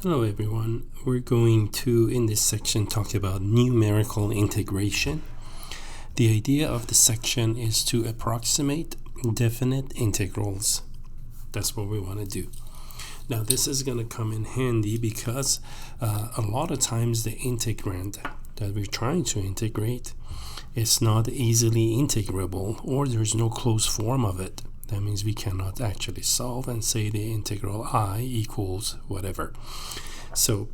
Hello everyone, we're going to, in this section, talk about numerical integration. The idea of the section is to approximate definite integrals. That's what we want to do. Now this is going to come in handy because a lot of times the integrand that we're trying to integrate is not easily integrable, or there's no closed form of it. That means we cannot actually solve and say the integral I equals whatever. So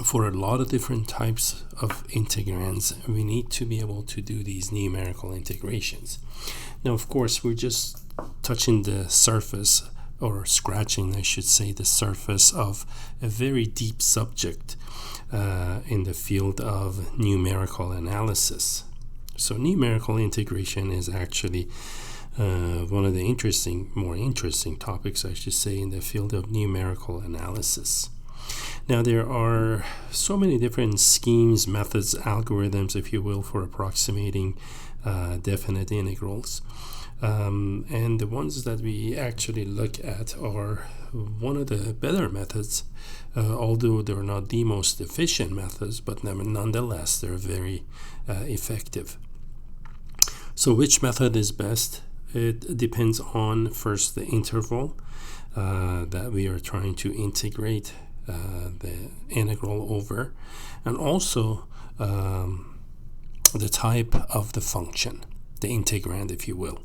for a lot of different types of integrands, we need to be able to do these numerical integrations. Now, of course, we're just touching the surface, or scratching, I should say, the surface of a very deep subject in the field of numerical analysis. So numerical integration is actually one of the more interesting topics, I should say, in the field of numerical analysis. Now, there are so many different schemes, methods, algorithms, if you will, for approximating definite integrals. And the ones that we actually look at are one of the better methods, although they're not the most efficient methods, but nonetheless, they're very effective. So which method is best? It depends on, first, the interval that we are trying to integrate the integral over, and also the type of the function, the integrand, if you will.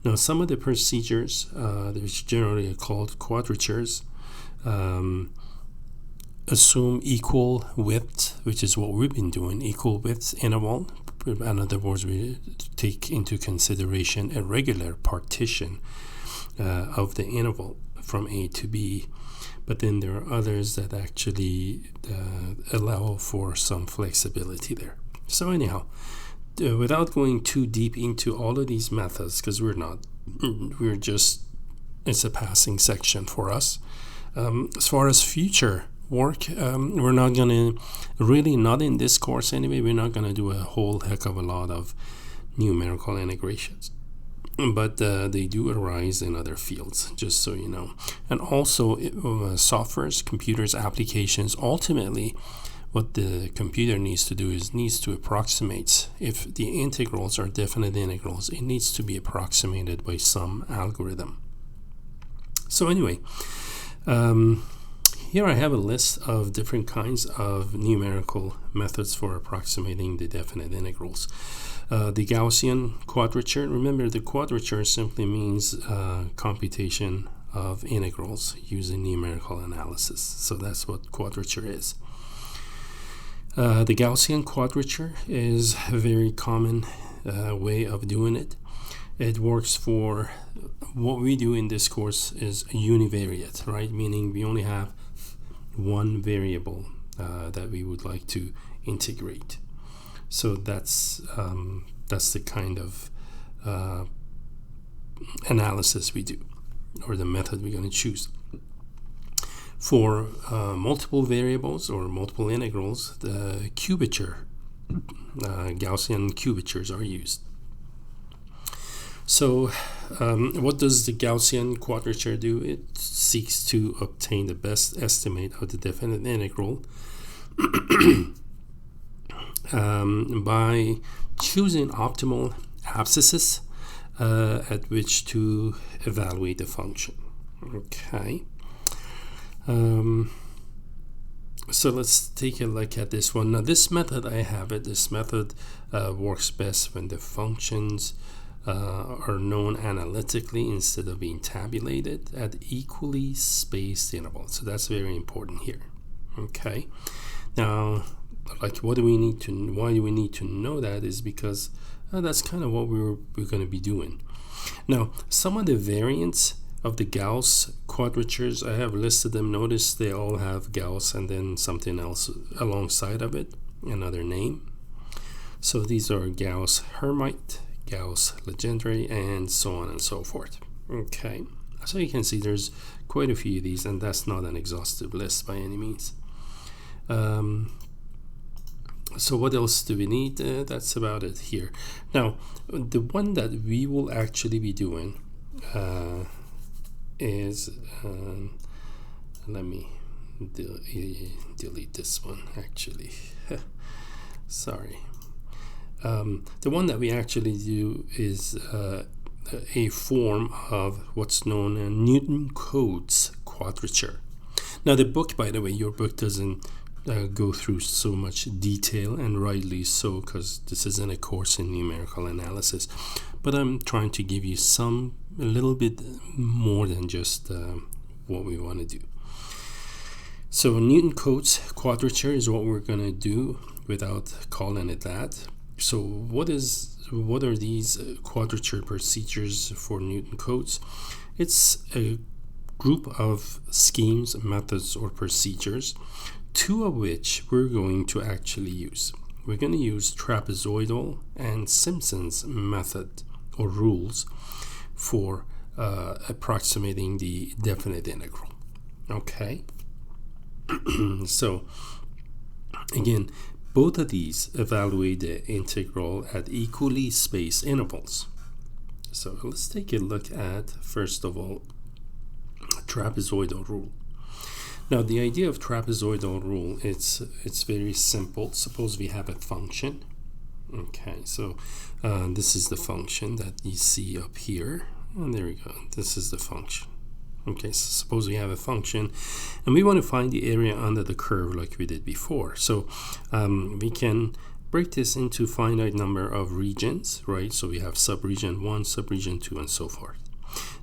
Now, some of the procedures, there's generally called quadratures, assume equal width, which is what we've been doing, equal width interval. In other words, we take into consideration a regular partition of the interval from A to B. But then there are others that actually allow for some flexibility there. So anyhow, without going too deep into all of these methods, because it's a passing section for us. As far as future work, we're not going to, really not in this course anyway, we're not going to do a whole heck of a lot of numerical integrations. But they do arise in other fields, just so you know. And also softwares, computers, applications, ultimately what the computer needs to do is needs to approximate. If the integrals are definite integrals, it needs to be approximated by some algorithm. So anyway, here I have a list of different kinds of numerical methods for approximating the definite integrals. The Gaussian quadrature. Remember, the quadrature simply means computation of integrals using numerical analysis. So that's what quadrature is. The Gaussian quadrature is a very common way of doing it. It works for what we do in this course is univariate, right? Meaning we only have one variable that we would like to integrate. So that's the kind of analysis we do, or the method we're going to choose. For multiple variables or multiple integrals, the cubature, Gaussian cubatures are used. So what does the Gaussian quadrature do? It seeks to obtain the best estimate of the definite integral by choosing optimal abscisses at which to evaluate the function. Okay. So let's take a look at this one. Now, this method, this method works best when the functions are known analytically instead of being tabulated at equally spaced intervals. So that's very important here. Okay. Now, why do we need to know that is because that's kind of what we're going to be doing. Now, some of the variants of the Gauss quadratures, I have listed them. Notice they all have Gauss and then something else alongside of it, another name. So these are Gauss Hermite, Gauss Legendre, and so on and so forth. Okay, so you can see there's quite a few of these, and that's not an exhaustive list by any means. So what else do we need? That's about it here. Now, the one that we will actually be doing is let me delete this one actually. Sorry. The one that we actually do is a form of what's known as Newton-Cote's quadrature. Now the book, by the way, your book doesn't go through so much detail, and rightly so, because this isn't a course in numerical analysis, but I'm trying to give you a little bit more than just what we want to do. So Newton-Cote's quadrature is what we're going to do without calling it that. So what are these quadrature procedures for Newton-Cote's? It's a group of schemes, methods, or procedures, two of which we're going to actually use. We're going to use Trapezoidal and Simpsons method or rules for approximating the definite integral. Okay. So again, both of these evaluate the integral at equally spaced intervals. So let's take a look at, first of all, Trapezoidal rule. Now the idea of Trapezoidal rule, it's very simple. Suppose we have a function. Okay, so this is the function that you see up here, and there we go. This is the function. Okay, so suppose we have a function and we want to find the area under the curve like we did before. So we can break this into finite number of regions, right? So we have subregion 1, subregion 2, and so forth.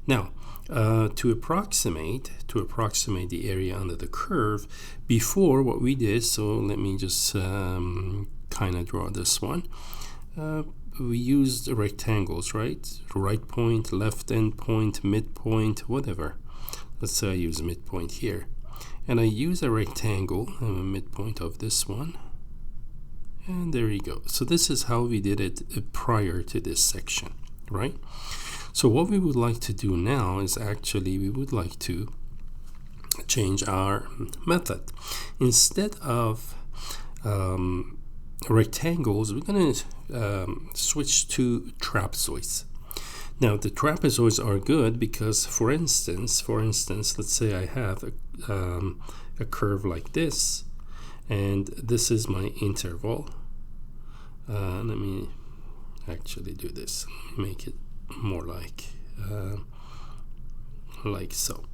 Now, to approximate the area under the curve, before what we did, so let me just kind of draw this one. We used rectangles, right? Right point, left end point, midpoint, whatever. Let's say I use midpoint here. And I use a rectangle, a midpoint of this one. And there you go. So this is how we did it prior to this section, right? So what we would like to do now is actually we would like to change our method. Instead of rectangles, we're going to switch to trapezoids. Now the trapezoids are good because, for instance, let's say I have a curve like this, and this is my interval. Let me actually do this. Let me make it more like so.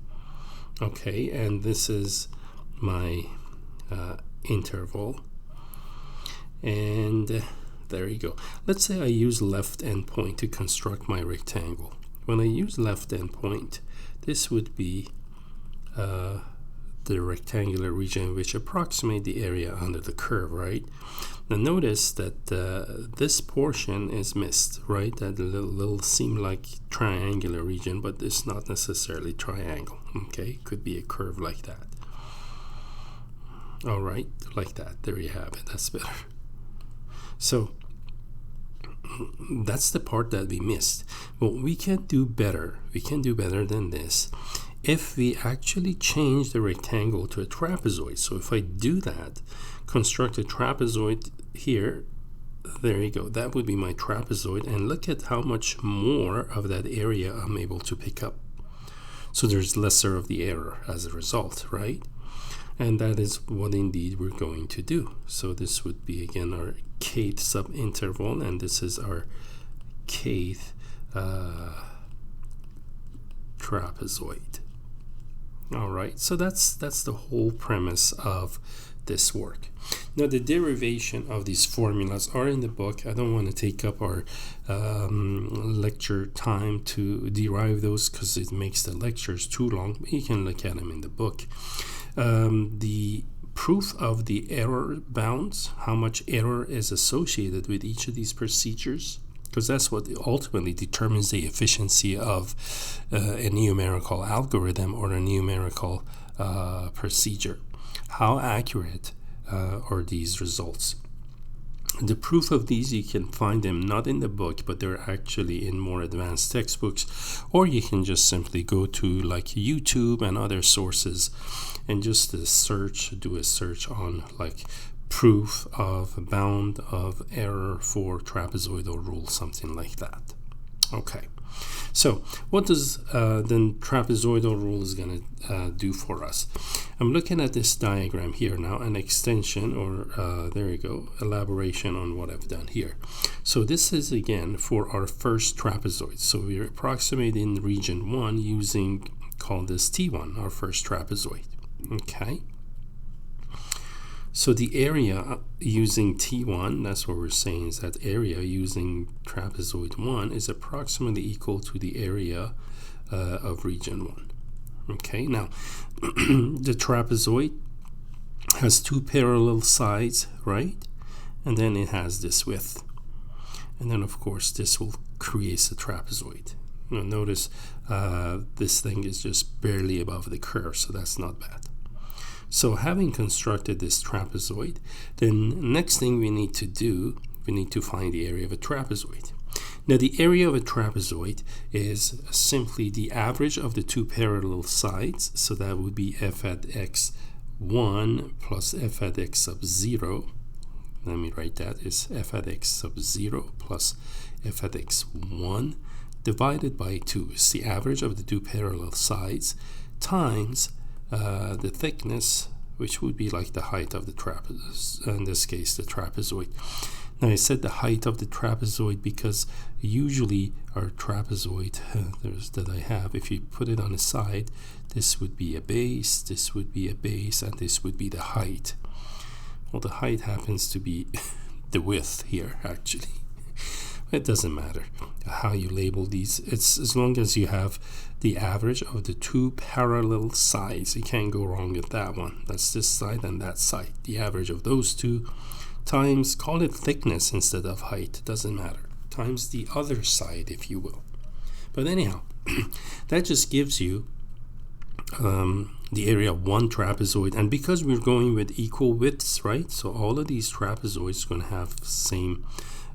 Okay, and this is my interval, and there you go. Let's say I use left endpoint to construct my rectangle. When I use left endpoint, this would be the rectangular region which approximate the area under the curve, right? Now notice that this portion is missed, right? That little seem like triangular region, but it's not necessarily triangle. Okay, could be a curve like that. All right, like that. There you have it. That's better. So that's the part that we missed. But we can do better. We can do better than this if we actually change the rectangle to a trapezoid. So if I do that, construct a trapezoid here, there you go. That would be my trapezoid, and look at how much more of that area I'm able to pick up. So there's lesser of the error as a result, right? And that is what indeed we're going to do. So this would be again our kth subinterval, and this is our kth trapezoid. All right, so that's the whole premise of this work. Now the derivation of these formulas are in the book. I don't want to take up our lecture time to derive those because it makes the lectures too long, but you can look at them in the book. The proof of the error bounds, how much error is associated with each of these procedures, because that's what ultimately determines the efficiency of a numerical algorithm or a numerical procedure. How accurate are these results? The proof of these, you can find them not in the book, but they're actually in more advanced textbooks, or you can just simply go to like YouTube and other sources and just do a search on like proof of bound of error for trapezoidal rule, something like that. Okay, So what does then trapezoidal rule is going to do for us? I'm looking at this diagram here now, an extension or there you go, elaboration on what I've done here. So this is again for our first trapezoid. So we're approximating region 1 using, call this T1, our first trapezoid. Okay. So the area using T1, that's what we're saying, is that area using trapezoid 1 is approximately equal to the area of region 1. Okay, now the trapezoid has two parallel sides, right? And then it has this width. And then, of course, this will create a trapezoid. Now, notice this thing is just barely above the curve, so that's not bad. So having constructed this trapezoid, then next thing we need to do, we need to find the area of a trapezoid. Now the area of a trapezoid is simply the average of the two parallel sides, so that would be f at x1 plus f at x sub 0. Let me write that is f at x sub 0 plus f at x1 divided by 2. It's the average of the two parallel sides times the thickness, which would be like the height of the trapezoid, in this case the trapezoid. Now I said the height of the trapezoid because usually our trapezoid that I have, if you put it on a side, this would be a base, this would be a base, and this would be the height. Well, the height happens to be the width here actually. It doesn't matter how you label these. It's as long as you have the average of the two parallel sides. You can't go wrong with that one. That's this side and that side. The average of those two times, call it thickness instead of height, doesn't matter, times the other side, if you will. But anyhow, that just gives you the area of one trapezoid. And because we're going with equal widths, right? So all of these trapezoids are going to have the same.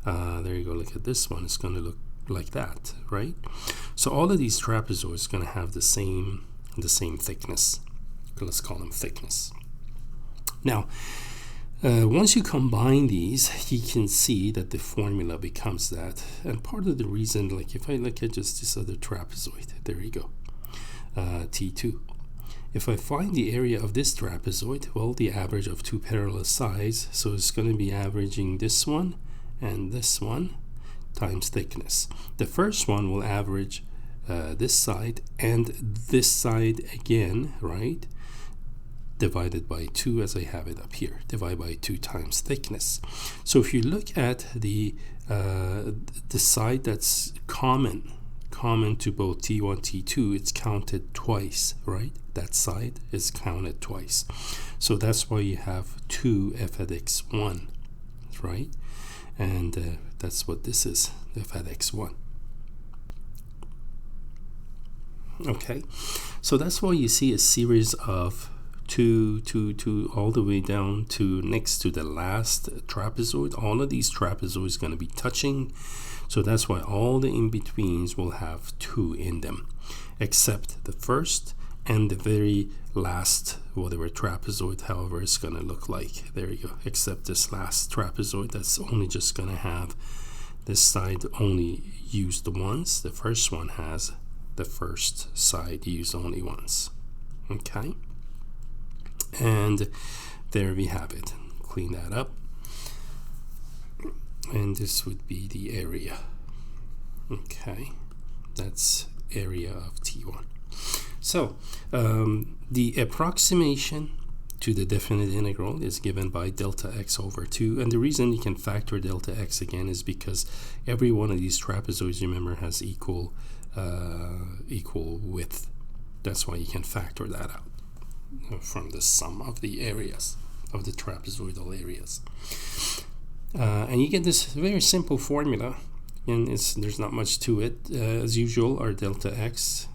There you go, look at this one, it's going to look like that, right? So all of these trapezoids are going to have the same thickness. Let's call them thickness. Now, once you combine these, you can see that the formula becomes that. And part of the reason, like if I look at just this other trapezoid, there you go, T2. If I find the area of this trapezoid, well, the average of two parallel sides, so it's going to be averaging this one and this one times thickness. The first one will average this side and this side again, right? Divided by 2 as I have it up here. Divide by 2 times thickness. So if you look at the side that's common to both T1, T2, it's counted twice, right? That side is counted twice. So that's why you have 2 f at x1, right? And that's what this is, f at x1. Okay, so that's why you see a series of 2, all the way down to next to the last trapezoid. All of these trapezoids are going to be touching, so that's why all the in-betweens will have 2 in them, except the first and the very last, whatever trapezoid, however it's going to look like. There you go, except this last trapezoid that's only just going to have this side only used once. The first one has the first side used only once. Okay, and there we have it. Clean that up, and this would be the area. Okay, that's area of T1. So the approximation to the definite integral is given by delta x over 2, and the reason you can factor delta x again is because every one of these trapezoids, remember, has equal width. That's why you can factor that out from the sum of the areas of the trapezoidal areas, and you get this very simple formula, and there's not much to it. As usual, our delta x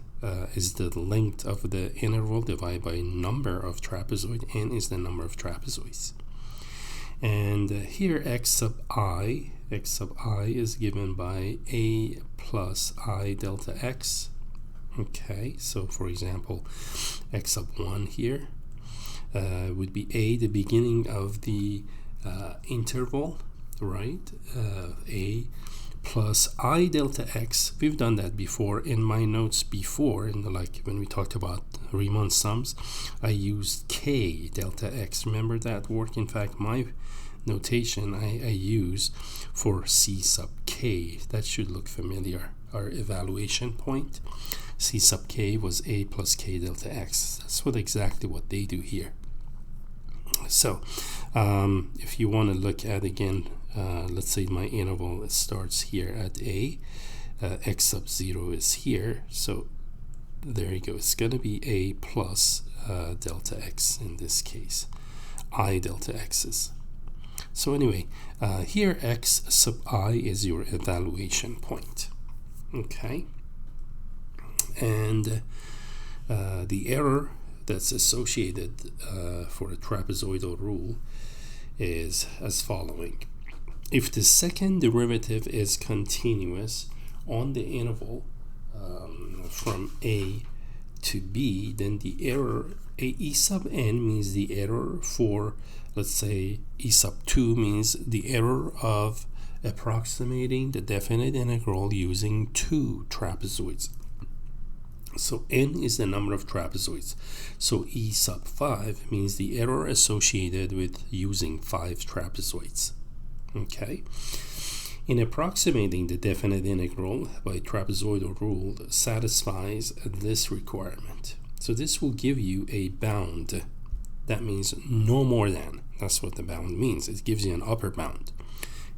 is the length of the interval divided by number of trapezoid. N is the number of trapezoids. And here x sub I is given by a plus I delta x. Okay, so for example, x sub 1 here would be a, the beginning of the interval, right? A plus I delta x. We've done that before in my notes before, like when we talked about Riemann sums, I used k delta x. Remember that work? In fact, my notation I use for c sub k, that should look familiar. Our evaluation point, c sub k was a plus k delta x. That's exactly what they do here. So if you want to look at again, let's say my interval starts here at a, x sub 0 is here, so there you go. It's going to be a plus delta x in this case, I delta x's. So anyway, here x sub I is your evaluation point. Okay, and the error that's associated for a trapezoidal rule is as following. If the second derivative is continuous on the interval from a to b, then the error e sub n means the error for, let's say, e sub 2 means the error of approximating the definite integral using 2 trapezoids. So n is the number of trapezoids. So e sub 5 means the error associated with using 5 trapezoids. Okay. In approximating the definite integral by trapezoidal rule satisfies this requirement. So this will give you a bound. That means no more than. That's what the bound means. It gives you an upper bound.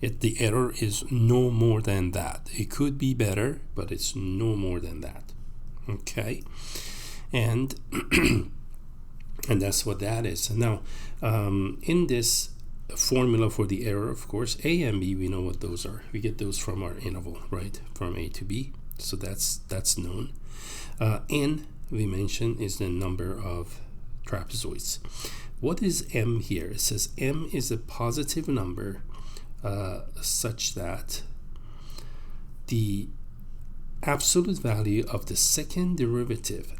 The error is no more than that. It could be better, but it's no more than that. Okay, and and that's what that is. Now, in this formula for the error, of course, a and b, we know what those are. We get those from our interval, right, from a to b. So that's known. N, we mentioned, is the number of trapezoids. What is m here? It says m is a positive number such that the absolute value of the second derivative,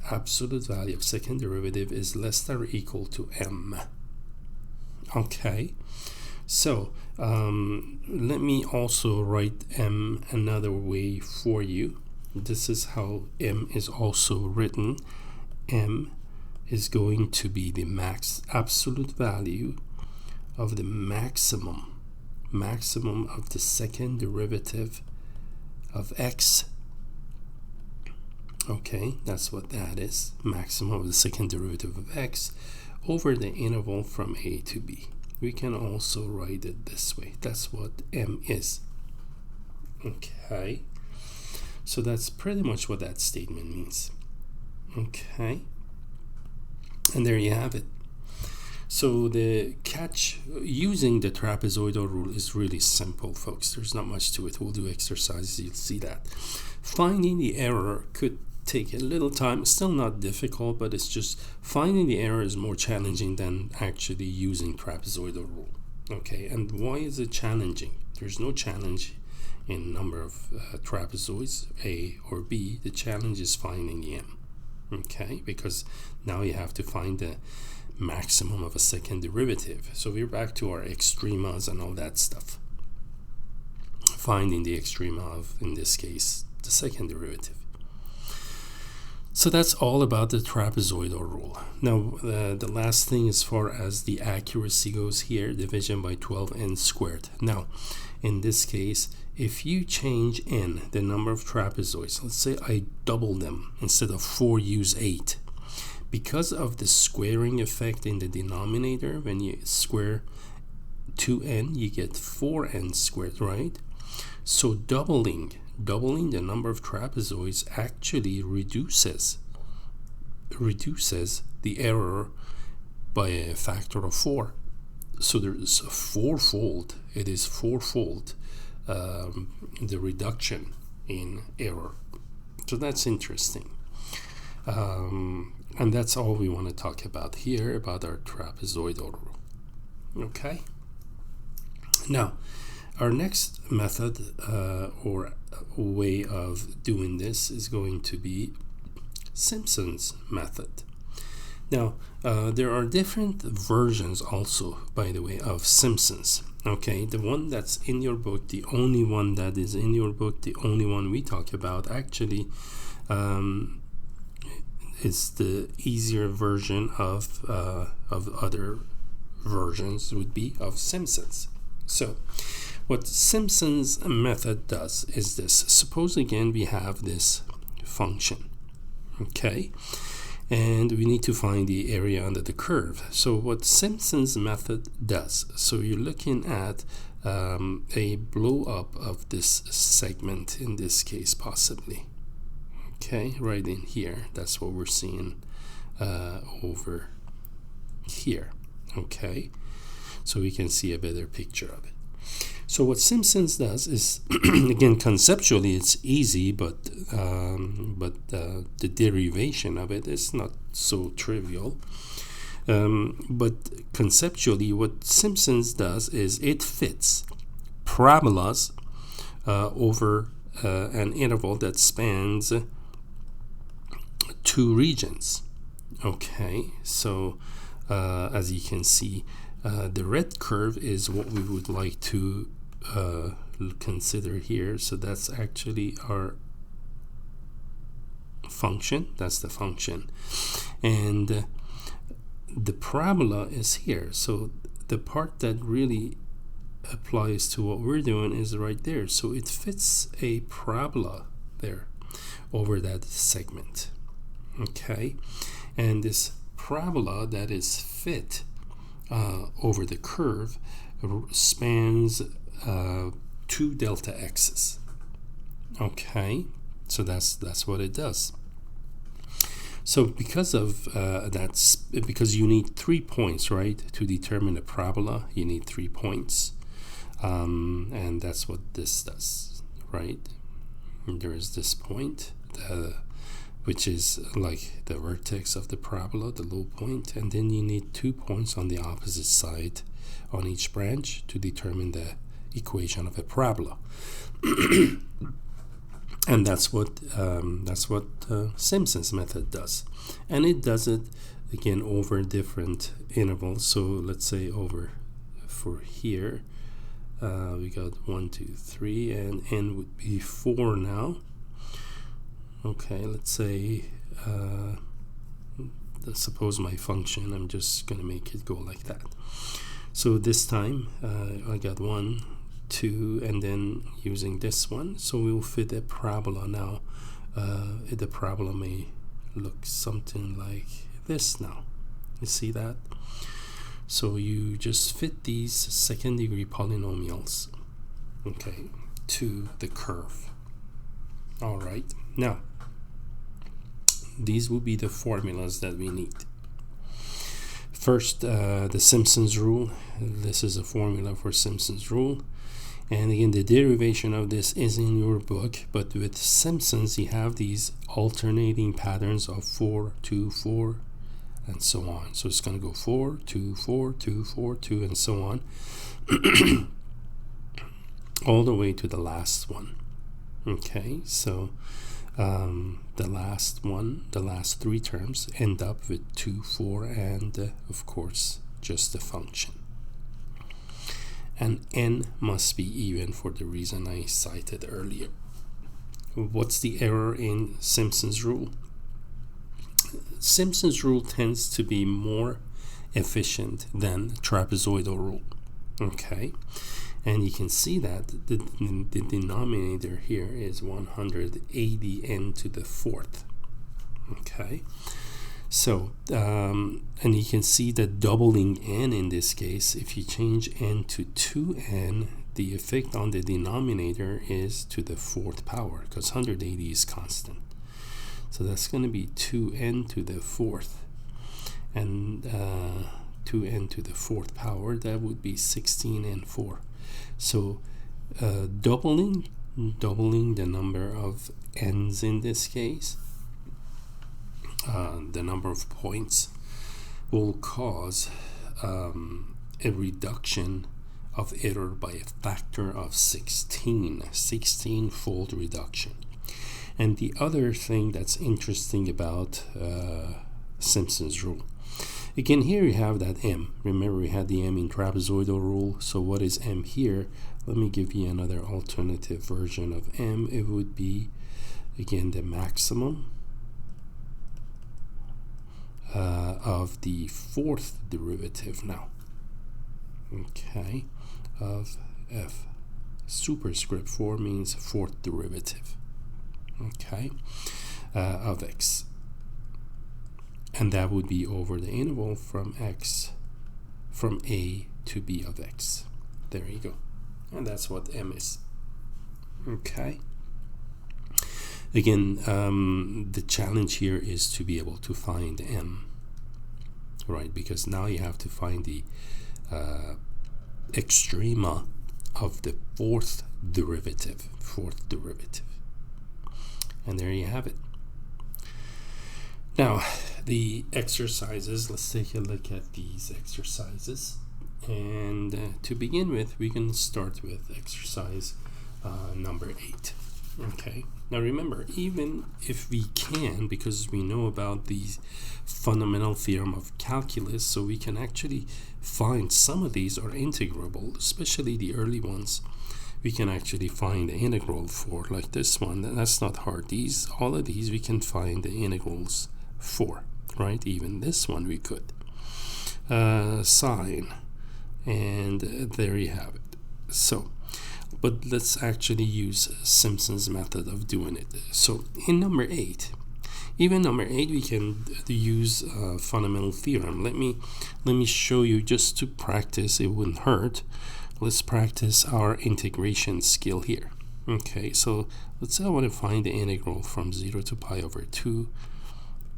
is less than or equal to m. Okay, so let me also write m another way for you. This is how m is also written. M is going to be the absolute value of the maximum of the second derivative of x. Okay, that's what that is. Maximum of the second derivative of x over the interval from a to b. We can also write it this way. That's what m is. Okay, so that's pretty much what that statement means. Okay, and there you have it. So the catch using the trapezoidal rule is really simple, folks. There's not much to it. We'll do exercises, you'll see that. Finding the error could take a little time. It's still not difficult, but it's just finding the error is more challenging than actually using trapezoidal rule. Okay, and why is it challenging? There's no challenge in number of trapezoids, A or B. The challenge is finding the m. Okay, because now you have to find the maximum of a second derivative. So we're back to our extremas and all that stuff. Finding the extrema of, in this case, the second derivative. So that's all about the trapezoidal rule. Now, the last thing as far as the accuracy goes here, division by 12 n squared. Now, in this case, if you change n, the number of trapezoids, let's say I double them, instead of 4, use 8. Because of the squaring effect in the denominator, when you square 2n, you get 4n squared, right? So doubling the number of trapezoids actually reduces the error by a factor of 4. So there's a fourfold. It is fourfold the reduction in error. So that's interesting. And that's all we want to talk about here about our trapezoidal rule. Okay. Now, our next method or way of doing this is going to be Simpsons method. Now, there are different versions also, by the way, of Simpsons. Okay, the one that's in your book, the only one that is in your book, the only one we talk about, actually is the easier version of other versions would be of Simpsons. So, what Simpsons method does is this. Suppose again we have this function, okay? And we need to find the area under the curve. So what Simpsons method does, so you're looking at a blow up of this segment, in this case possibly, okay, right in here. That's what we're seeing over here, okay? So we can see a better picture of it. So what Simpsons does is, again, conceptually it's easy, but the derivation of it is not so trivial. But conceptually, what Simpsons does is it fits parabolas over an interval that spans two regions. Okay, so as you can see, the red curve is what we would like to consider here. So that's actually our function. That's the function. And the parabola is here. So the part that really applies to what we're doing is right there. So it fits a parabola there over that segment. Okay. And this parabola that is fit over the curve spans 2 delta x's. Okay, so that's what it does. So because of because you need 3 points, right, to determine a parabola, you need 3 points, and that's what this does, right? And there is this point, which is like the vertex of the parabola, the low point, and then you need 2 points on the opposite side on each branch to determine the equation of a parabola. And that's what Simpsons method does, and it does it again over different intervals. So let's say over for here we got 1, 2, 3, and n would be 4 now. Okay, let's say suppose my function, I'm just gonna make it go like that. So this time I got 1, 2, and then using this one, so we'll fit a parabola now. The parabola may look something like this now. You see that? So you just fit these second degree polynomials, okay, to the curve. All right, now these will be the formulas that we need. First, the Simpsons rule. This is a formula for Simpsons rule. And again, the derivation of this is in your book, but with Simpsons, you have these alternating patterns of 4, 2, 4, and so on. So it's going to go 4, 2, 4, 2, 4, 2, and so on, all the way to the last one. Okay, so the last one, the last 3 terms end up with 2, 4, and of course, just the function. And n must be even for the reason I cited earlier. What's the error in Simpsons rule? Simpsons rule tends to be more efficient than trapezoidal rule. Okay, and you can see that the denominator here is 180 n to the 4th. Okay, so and you can see that doubling n in this case, if you change n to 2n, the effect on the denominator is to the 4th power, because 180 is constant. So that's going to be 2n to the 4th, and 2n to the 4th power, that would be 16n4. So doubling the number of n's in this case, the number of points, will cause a reduction of error by a factor of 16-fold reduction. And the other thing that's interesting about Simpsons rule Again, here you have that m. Remember, we had the m in trapezoidal rule. So what is m here? Let me give you another alternative version of m. It would be, again, the maximum of the fourth derivative now. Okay, of f. Superscript 4 means fourth derivative. Okay, of x. And that would be over the interval from x, from a to b of x. There you go. And that's what m is. Okay. Again, the challenge here is to be able to find m, right? Because now you have to find the extrema of the fourth derivative. And there you have it. Now, the exercises, let's take a look at these exercises. And to begin with, we can start with exercise number 8. Okay. Now remember, even if we can, because we know about the fundamental theorem of calculus, so we can actually find some of these are integrable, especially the early ones. We can actually find the integral for, like this one. That's not hard. All of these we can find the integrals for, right? Even this one we could. Sine, and there you have it. So, but let's actually use Simpsons method of doing it. So in number 8, even number 8, we can use fundamental theorem. Let me show you just to practice. It wouldn't hurt. Let's practice our integration skill here. Okay, so let's say I want to find the integral from 0 to pi over 2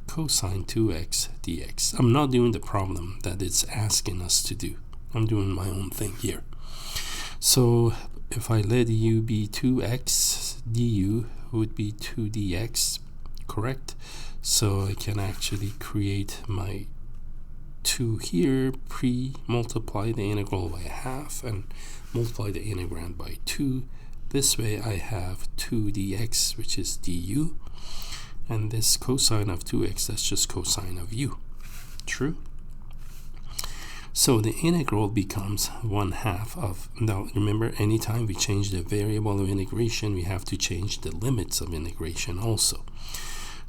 cosine 2x dx. I'm not doing the problem that it's asking us to do. I'm doing my own thing here. So if I let u be 2x, du would be 2 dx, correct? So I can actually create my 2 here, multiply the integral by half and multiply the integrand by 2. This way I have 2 dx, which is du, and this cosine of 2x, that's just cosine of u. True? So the integral becomes 1/2 of, now remember, anytime we change the variable of integration, we have to change the limits of integration also.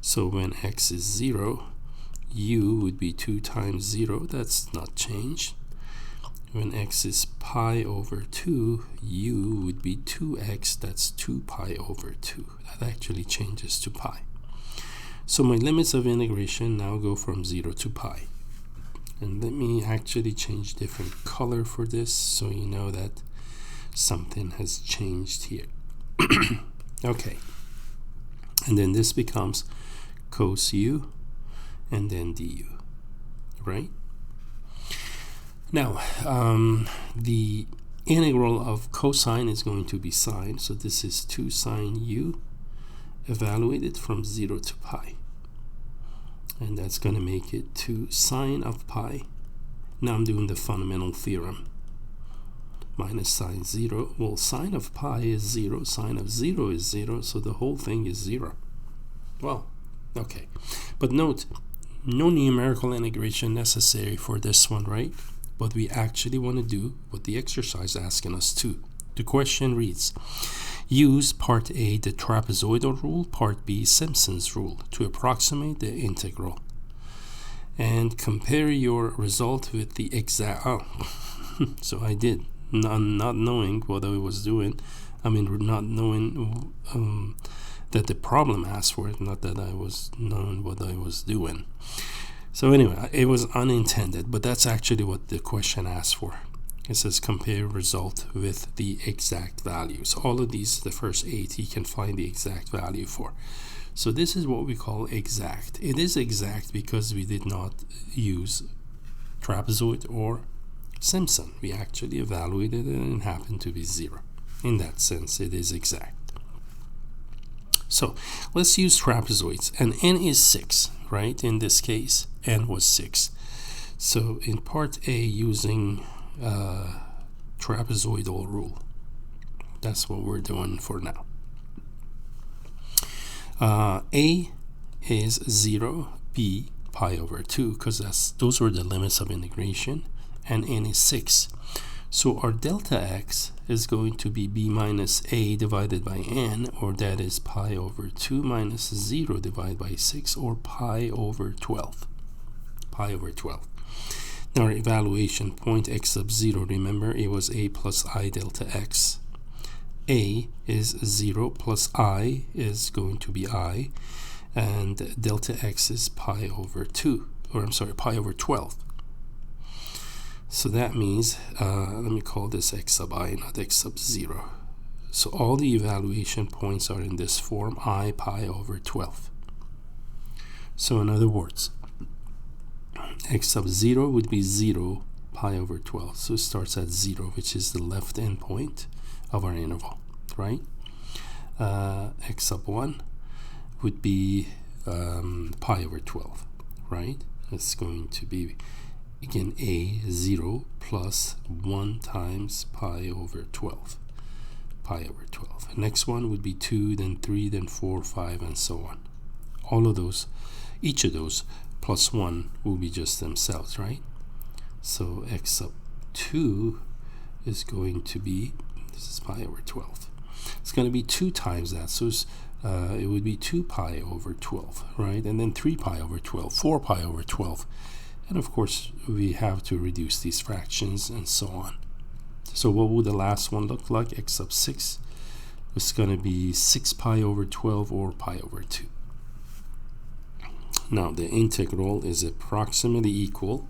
So when x is 0, u would be 2 times 0, that's not changed. When x is pi over 2, u would be 2x, that's 2 pi over 2. That actually changes to pi. So my limits of integration now go from 0 to pi. And let me actually change different color for this so you know that something has changed here. Okay. And then this becomes cos u and then du, right? Now, the integral of cosine is going to be sine. So this is 2 sine u evaluated from 0 to pi. And that's going to make it 2 sine of pi. Now I'm doing the fundamental theorem. Minus sine 0. Well, sine of pi is 0. Sine of 0 is 0. So the whole thing is 0. Well, okay. But note, no numerical integration necessary for this one, right? But we actually want to do what the exercise is asking us to. The question reads, use part A, the trapezoidal rule, part B, Simpsons rule, to approximate the integral. And compare your result with the exact... Oh, so I did. Not knowing what I was doing. I mean, not knowing that the problem asked for it, not that I was knowing what I was doing. So anyway, it was unintended, but that's actually what the question asked for. It says compare result with the exact value. So all of these, the first 8, you can find the exact value for. So this is what we call exact. It is exact because we did not use trapezoid or Simpson. We actually evaluated it and it happened to be 0. In that sense, it is exact. So let's use trapezoids. And n is 6, right? In this case, n was 6. So in part A, using trapezoidal rule. That's what we're doing for now. A is 0, B pi over 2, because those were the limits of integration, and n is 6. So our delta x is going to be b minus a divided by n, or that is pi over 2 minus 0 divided by 6, or pi over 12. Pi over 12. Now our evaluation point x sub 0, remember it was a plus I delta x. A is 0 plus I is going to be I, and delta x is pi over 2, or I'm sorry, pi over 12. So that means, let me call this x sub I, not x sub 0. So all the evaluation points are in this form, I pi over 12. So in other words, x sub 0 would be 0 pi over 12. So it starts at 0, which is the left endpoint of our interval, right? X sub 1 would be pi over 12, right? It's going to be, again, a 0 plus 1 times pi over 12. Pi over 12. The next one would be 2, then 3, then 4, 5, and so on. All of those, each of those plus 1 will be just themselves, right? So x sub 2 is going to be, this is pi over 12. It's going to be 2 times that, so it would be 2 pi over 12, right? And then 3 pi over 12, 4 pi over 12. And of course, we have to reduce these fractions and so on. So what would the last one look like? X sub 6 is going to be 6 pi over 12 or pi over 2. Now the integral is approximately equal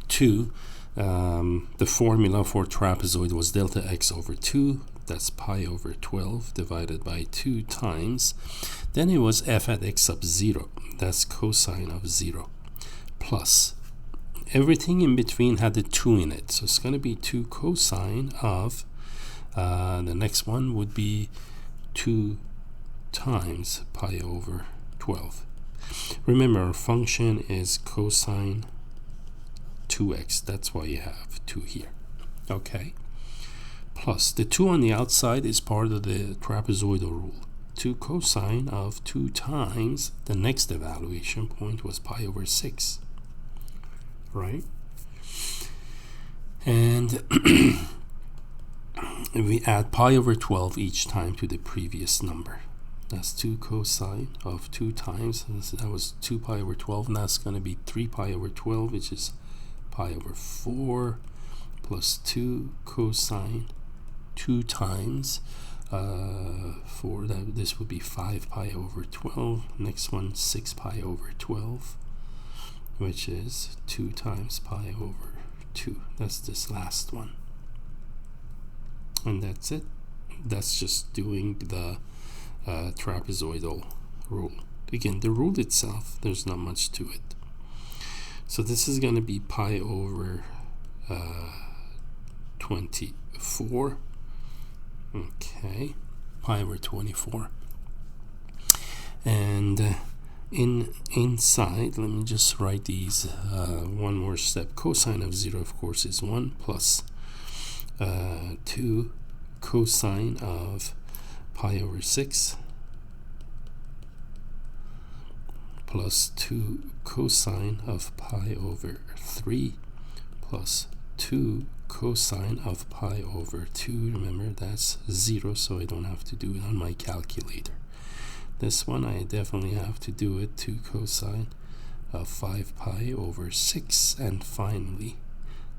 to the formula for trapezoid was delta x over 2. That's pi over 12 divided by 2 times. Then it was f at x sub 0. That's cosine of 0. Plus everything in between had the 2 in it, so it's going to be 2 cosine of the next one would be 2 times pi over 12. Remember, our function is cosine 2x, that's why you have 2 here. Okay, plus the 2 on the outside is part of the trapezoidal rule. 2 cosine of 2 times the next evaluation point was pi over 6. Right? And we add pi over 12 each time to the previous number. That's 2 cosine of 2 times. That was 2 pi over 12, and that's going to be 3 pi over 12, which is pi over 4, plus 2 cosine 2 times 4. This would be 5 pi over 12. Next one, 6 pi over 12. Which is 2 times pi over 2. That's this last one. And that's it. That's just doing the trapezoidal rule. Again, the rule itself, there's not much to it. So this is going to be pi over 24. Okay. Pi over 24. And inside, let me just write these one more step. Cosine of 0, of course, is 1 plus 2 cosine of pi over 6 plus 2 cosine of pi over 3 plus 2 cosine of pi over 2. Remember, that's 0, so I don't have to do it on my calculator. This one I definitely have to do it, 2 cosine of 5 pi over 6. And finally,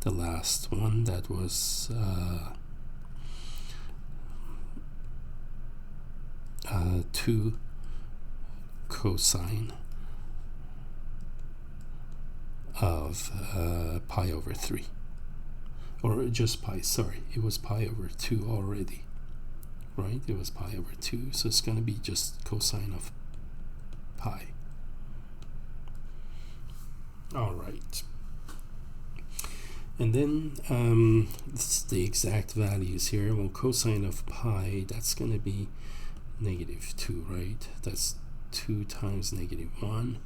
the last one, that was 2 cosine of pi over 3. Or just pi, sorry, it was pi over 2 already. Right, it was pi over 2, so it's going to be just cosine of pi. All right. And then this is the exact values here. Well, cosine of pi, that's going to be -2, right? That's 2 times -1.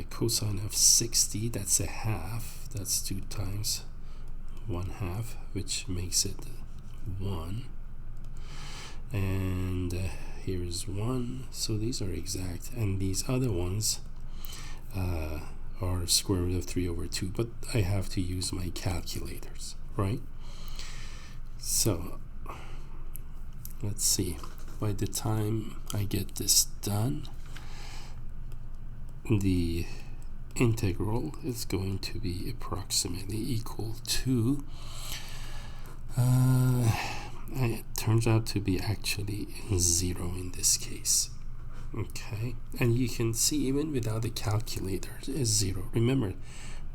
Cosine of 60, that's a half. That's 2 times 1/2, which makes it 1. And here's 1. So these are exact. And these other ones, or square root of 3 over 2, but I have to use my calculators, right? So let's see, by the time I get this done, the integral is going to be approximately equal to it turns out to be actually 0 in this case. Okay, and you can see even without the calculator is 0. Remember,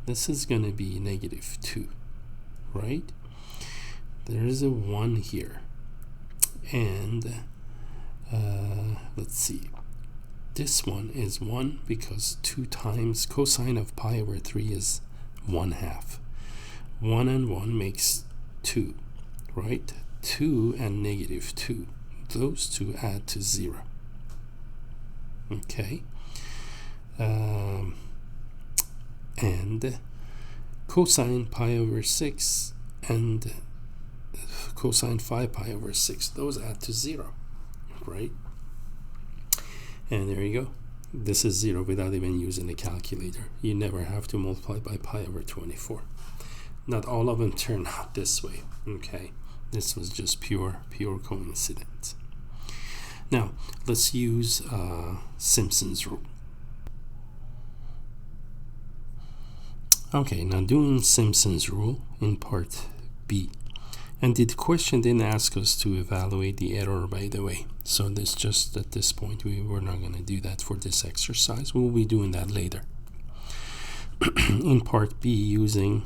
this is going to be negative 2, right? There is a 1 here, and let's see, this one is 1 because 2 times cosine of pi over 3 is 1/2. 1 and 1 makes 2, right? 2 and negative 2, those two add to 0. Okay, and cosine pi over 6 and cosine 5 pi over 6, those add to 0, right? And there you go. This is 0 without even using the calculator. You never have to multiply by pi over 24. Not all of them turn out this way. Okay, this was just pure coincidence. Now let's use Simpsons rule. Okay, now doing Simpsons rule in part B. And the question didn't ask us to evaluate the error, by the way. So this just at this point, we're not going to do that for this exercise. We'll be doing that later. In part B, using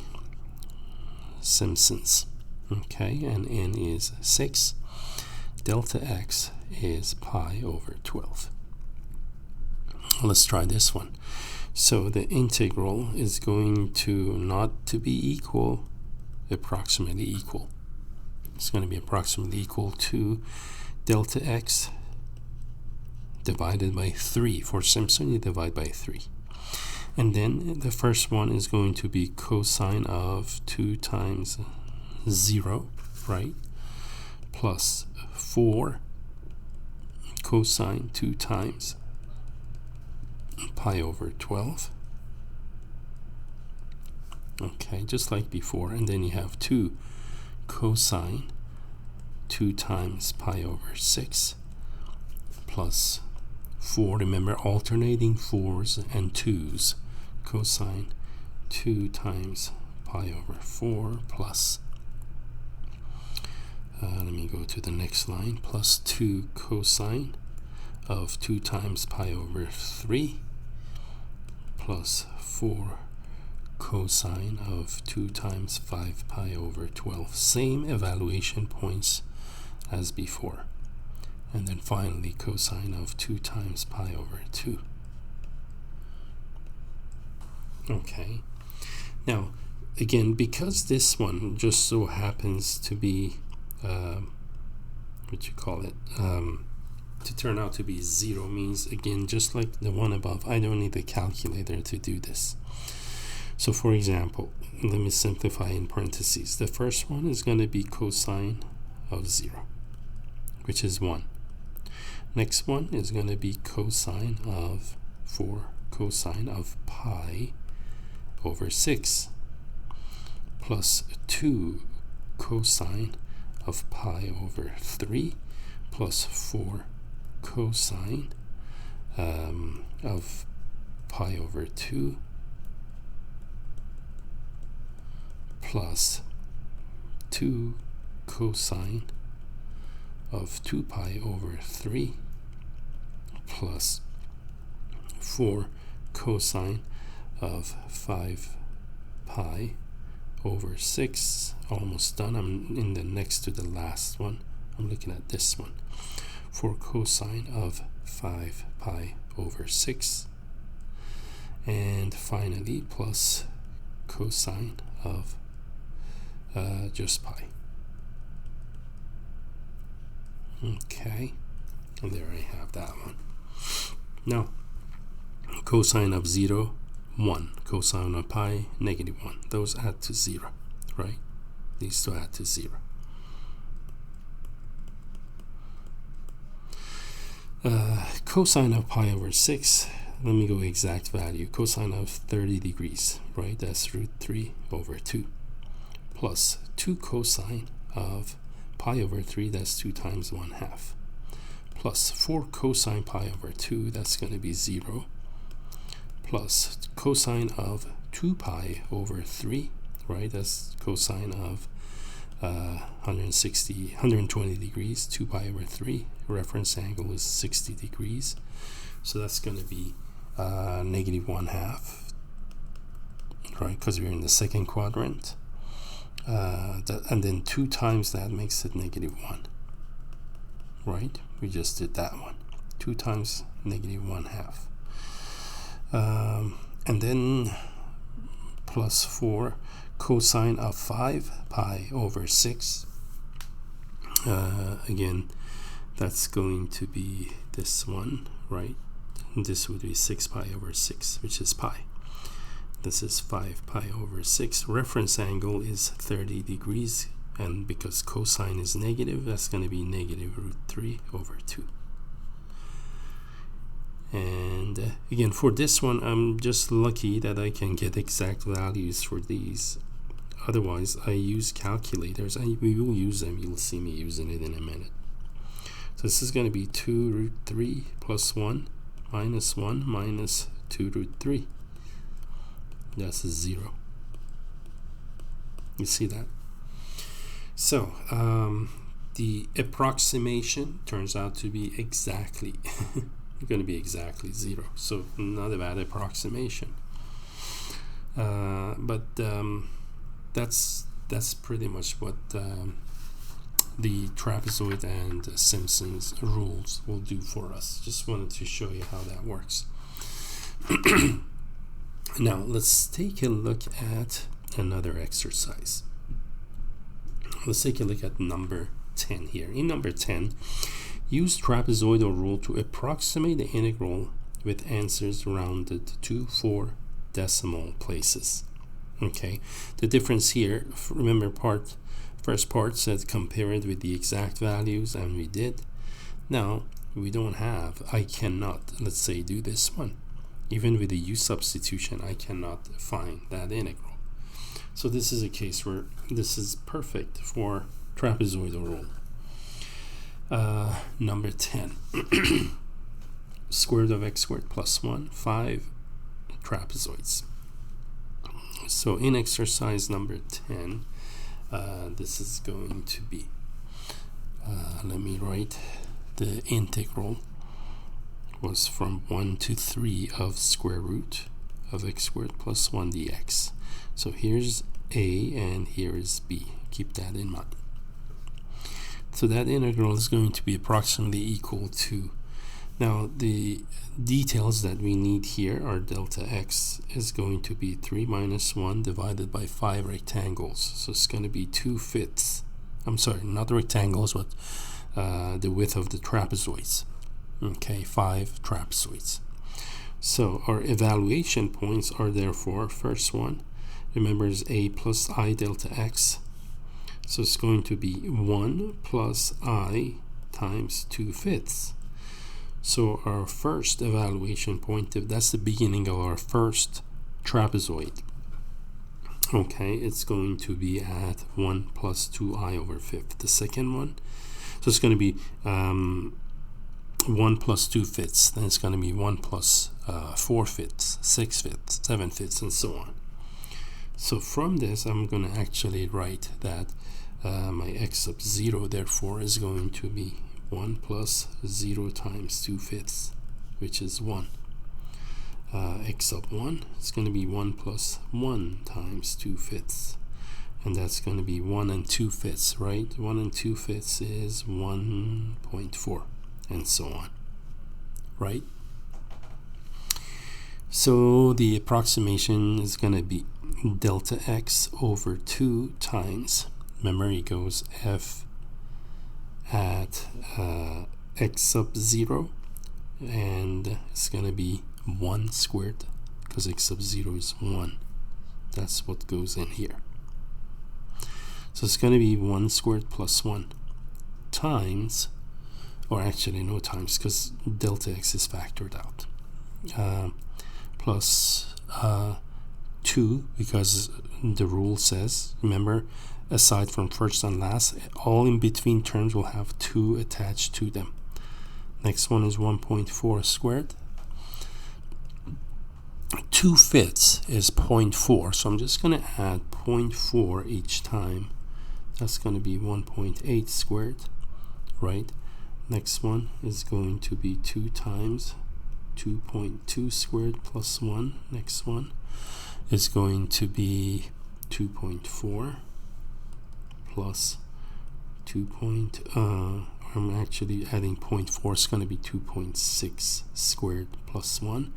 Simpsons. Okay, and n is 6. Delta x is pi over 12. Let's try this one. So the integral is going to not to be equal, approximately equal. It's going to be approximately equal to delta x divided by 3. For Simpson, you divide by 3. And then the first one is going to be cosine of 2 times 0, right? Plus 4 cosine 2 times pi over 12. Okay, just like before. And then you have 2 cosine 2 times pi over 6 plus 4. Remember, alternating 4s and 2s. Cosine 2 times pi over 4 plus let me go to the next line, plus 2 cosine of 2 times pi over 3 plus 4 cosine of 2 times 5 pi over 12. Same evaluation points as before. And then finally cosine of 2 times pi over 2. Okay. Now, again, because this one just so happens to be to turn out to be 0, means, again, just like the one above, I don't need the calculator to do this. So for example, let me simplify in parentheses. The first one is going to be cosine of 0, which is 1. Next one is going to be cosine of 4 cosine of pi over 6 plus 2 cosine of pi over 3 plus 4 cosine of pi over 2 plus 2 cosine of 2 pi over 3 plus 4 cosine of 5 pi over 6. Almost done. I'm in the next to the last one. I'm looking at this one. 4 cosine of 5 pi over 6. And finally, plus cosine of just pi. Okay, and there I have that one. Now, cosine of 0, 1. Cosine of pi, negative 1. Those add to 0, right? These two add to 0. Cosine of pi over 6, let me go exact value. Cosine of 30 degrees, right? That's root 3 over 2. Plus 2 cosine of pi over 3, that's 2 times 1/2. Plus 4 cosine pi over 2, that's going to be 0. Plus cosine of 2 pi over 3, right? That's cosine of 120 degrees. 2 pi over 3. Reference angle is 60 degrees. So that's going to be negative 1/2, right? Because we're in the second quadrant. And then 2 times that makes it negative 1, right? We just did that one. 2 times negative 1/2. And then plus 4 cosine of 5 pi over 6. Again, that's going to be this one, right? And this would be 6 pi over 6, which is pi. This is 5 pi over 6. Reference angle is 30 degrees, and because cosine is negative, that's going to be negative root 3 over 2. And again, for this one, I'm just lucky that I can get exact values for these. Otherwise, I use calculators, and we will use them. You'll see me using it in a minute. So this is going to be 2 root 3 plus 1 minus 1 minus 2 root 3. That's a 0. You see that? So the approximation turns out to be exactly going to be exactly 0. So not a bad approximation. But that's pretty much what the trapezoid and Simpsons rules will do for us. Just wanted to show you how that works. Now let's take a look at another exercise. Let's take a look at number 10 here. In number 10, use trapezoidal rule to approximate the integral with answers rounded to 4 decimal places. Okay, the difference here, remember first part said compare it with the exact values, and we did. Now we don't have, I cannot, let's say, do this one. Even with the u substitution, I cannot find that integral. So this is a case where this is perfect for trapezoidal rule. Number 10. Square root of x squared plus 1, 5 trapezoids. So in exercise number 10, this is going to be, let me write the integral was from 1 to 3 of square root of x squared plus 1 dx. So here's a and here is b. Keep that in mind. So that integral is going to be approximately equal to, now the details that we need here are delta x is going to be 3 minus 1 divided by 5 rectangles. So it's going to be 2/5. I'm sorry, not the rectangles, but the width of the trapezoids. Okay, 5 trapezoids. So our evaluation points are therefore, first one, remember, is a plus I delta x. So it's going to be 1 plus I times 2/5. So our first evaluation point, if that's the beginning of our first trapezoid, okay, it's going to be at 1 plus 2I over 5. The second one, so it's going to be 1 plus 2/5. Then it's going to be 1 plus 4/5, 6/5, 7/5, and so on. So from this, I'm going to actually write that my x sub 0 therefore is going to be 1 plus 0 times 2/5, which is 1. X sub 1 is going to be 1 plus 1 times 2/5, and that's going to be 1 and 2/5, right? 1 and 2/5 is 1.4, and so on, right? So the approximation is going to be delta x over 2 times, remember it goes f at x sub 0, and it's going to be 1 squared, because x sub 0 is 1. That's what goes in here. So it's going to be 1 squared plus 1 times, or actually no times, because delta x is factored out. plus 2, because the rule says, remember, aside from first and last, all in between terms will have 2 attached to them. Next one is 1.4 squared. 2/5 is 0.4, so I'm just going to add 0.4 each time. That's going to be 1.8 squared, right? Next one is going to be 2 times 2.2 squared plus 1. Next one is going to be 2.4 plus 2. I'm actually adding 0.4. It's going to be 2.6 squared plus 1.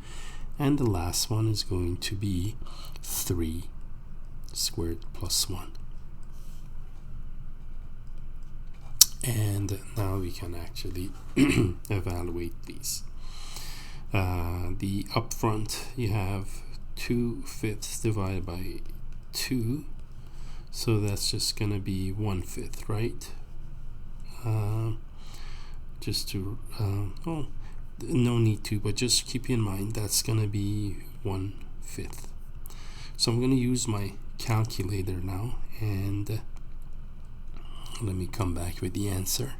And the last one is going to be 3 squared plus 1. And now we can actually evaluate these. The upfront, you have 2/5 divided by 2, so that's just going to be 1/5, right? Just to no need to, but just keep in mind that's going to be 1/5. So I'm going to use my calculator now, and let me come back with the answer.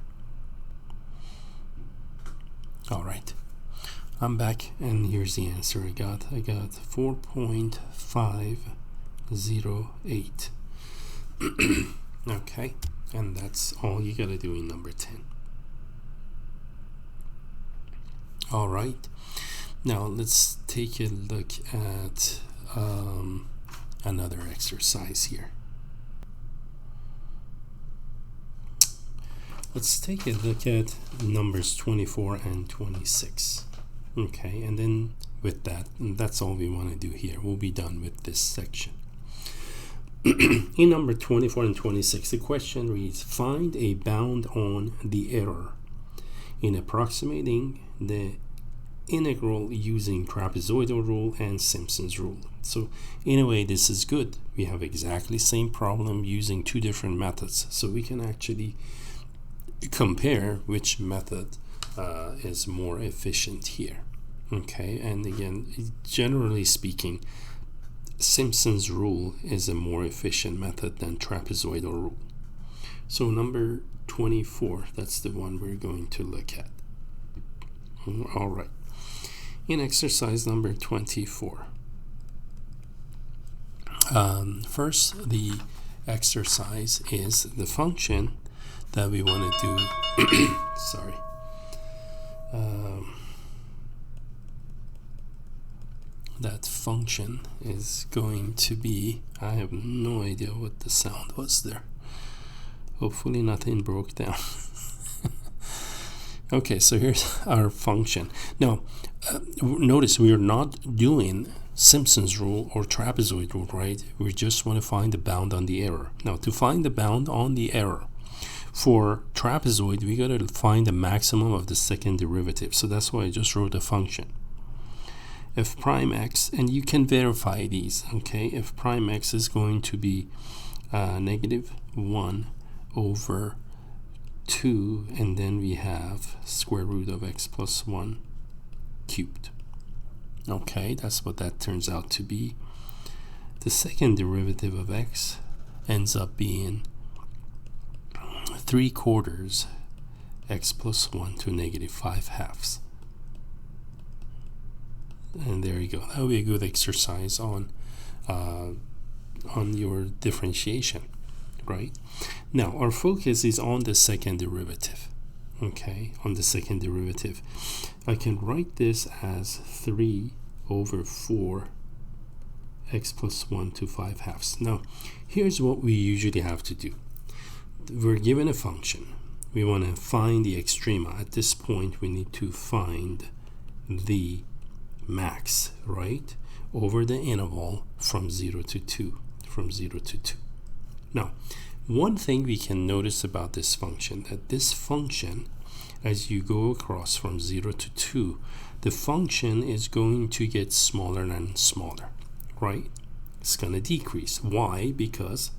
All right, I'm back, and here's the answer I got. I got 4.508. Okay, and that's all you gotta do in number 10. All right, now let's take a look at another exercise here. Let's take a look at numbers 24 and 26. Okay, and then with that, that's all we want to do here. We'll be done with this section. In number 24 and 26, the question reads, find a bound on the error in approximating the integral using Trapezoidal Rule and Simpsons Rule. So in a way, this is good. We have exactly the same problem using 2 different methods, so we can actually compare which method is more efficient here. Okay, and again, generally speaking, Simpsons Rule is a more efficient method than Trapezoidal Rule. So number 24, that's the one we're going to look at. All right. In exercise number 24, first, the exercise is the function that we want to do. Sorry. That function is going to be, I have no idea what the sound was there. Hopefully nothing broke down. Okay, so here's our function. Now, notice we are not doing Simpsons Rule or Trapezoid Rule, right? We just want to find the bound on the error. Now, to find the bound on the error, for trapezoid, we got to find the maximum of the second derivative. So that's why I just wrote a function. F prime x, and you can verify these, okay? F prime x is going to be negative 1 over 2, and then we have square root of x plus 1 cubed. Okay, that's what that turns out to be. The second derivative of x ends up being 3/4 x plus 1 to negative 5/2. And there you go. That will be a good exercise on your differentiation, right? Now, our focus is on the second derivative. Okay, on the second derivative. I can write this as 3 over 4 x plus 1 to 5/2. Now, here's what we usually have to do. We're given a function. We want to find the extrema. At this point, we need to find the max, right, over the interval from 0 to 2. Now, one thing we can notice about this function, that this function, as you go across from 0 to 2, the function is going to get smaller and smaller, right? It's going to decrease. Why? Because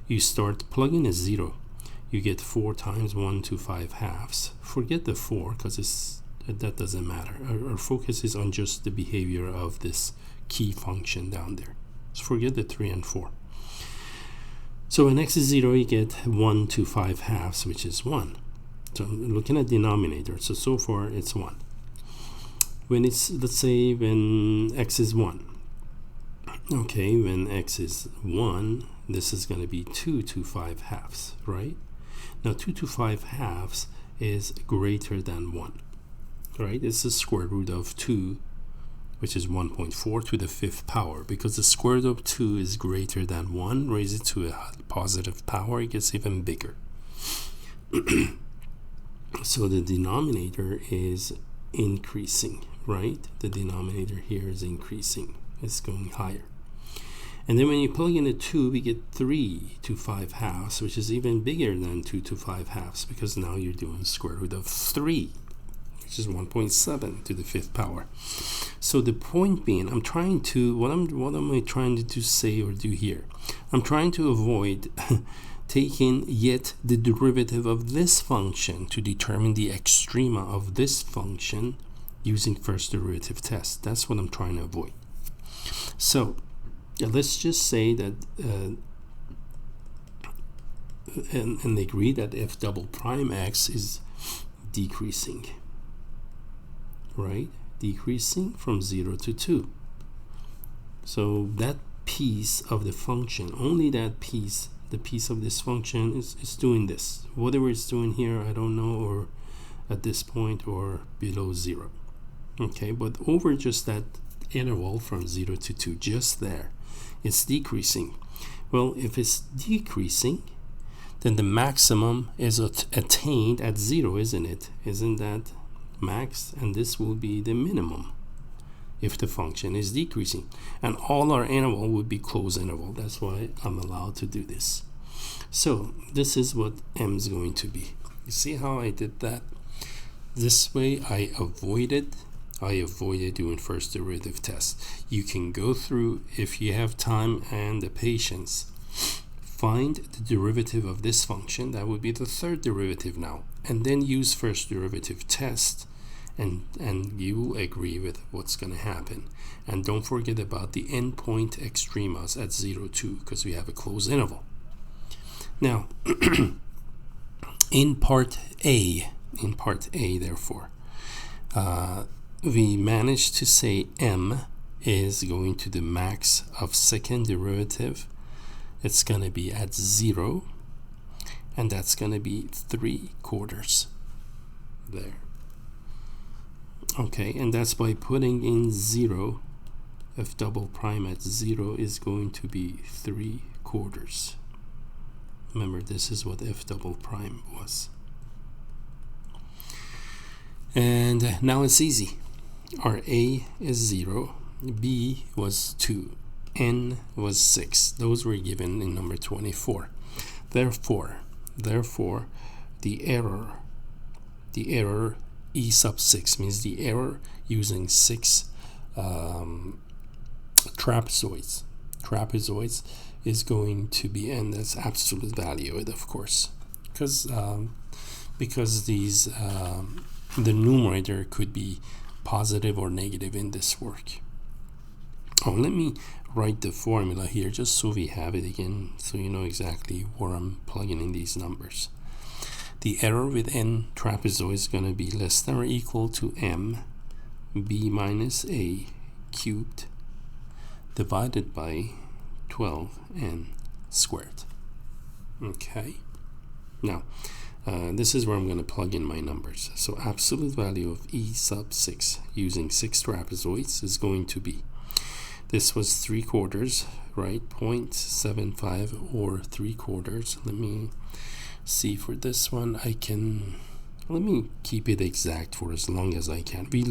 you start plugging a 0. You get 4 times 1 to 5/2. Forget the 4 because it's that doesn't matter. Our focus is on just the behavior of this key function down there. So forget the 3 and 4. So when x is 0, you get 1 to 5 halves, which is 1. So looking at denominator, so far it's 1. When it's, let's say, when x is 1. Okay, when x is 1, this is going to be 2 to 5 halves, right? Now 2 to 5 halves is greater than 1, right? It's the square root of 2, which is 1.4 to the 5th power. Because the square root of 2 is greater than 1, raise it to a positive power, it gets even bigger. So the denominator is increasing, right? The denominator here is increasing. It's going higher. And then when you plug in a 2, we get 3 to 5 halves, which is even bigger than 2 to 5 halves, because now you're doing square root of 3, which is 1.7 to the 5th power. So the point being, I'm trying to, what am I trying to say or do here? I'm trying to avoid taking yet the derivative of this function to determine the extrema of this function using first derivative test. That's what I'm trying to avoid. So let's just say that and agree that f double prime x is decreasing, right? Decreasing from 0 to 2. So that piece of the function, only that piece, the piece of this function is doing this. Whatever it's doing here, I don't know, or at this point or below 0. Okay, but over just that interval from 0 to 2, just there, it's decreasing. Well, if it's decreasing, then the maximum is attained at 0, isn't it? Isn't that max? And this will be the minimum if the function is decreasing. And all our interval would be closed interval. That's why I'm allowed to do this. So this is what m is going to be. You see how I did that? This way I avoided doing first derivative test. You can go through, if you have time and the patience, find the derivative of this function. That would be the third derivative now, and then use first derivative test, and you will agree with what's going to happen. And don't forget about the endpoint extremas at 0, 2, because we have a closed interval. Now in part A, therefore, we managed to say m is going to the max of second derivative. It's going to be at 0, and that's going to be 3/4 there. Okay, and that's by putting in 0. F double prime at 0 is going to be 3/4. Remember, this is what f double prime was. And now it's easy. Our A is 0, B was 2, N was 6. Those were given in number 24. Therefore, the error E sub 6 means the error using 6 trapezoids is going to be, and that's absolute value, of course, because these the numerator could be positive or negative in this work. Oh, let me write the formula here just so we have it again, so you know exactly where I'm plugging in these numbers. The error with n trapezoid is going to be less than or equal to m b minus a cubed divided by 12n squared. Okay, now this is where I'm going to plug in my numbers. So absolute value of E sub 6 using 6 trapezoids is going to be, this was 3/4, right? 0.75 or 3/4. Let me see, for this one let me keep it exact for as long as I can. We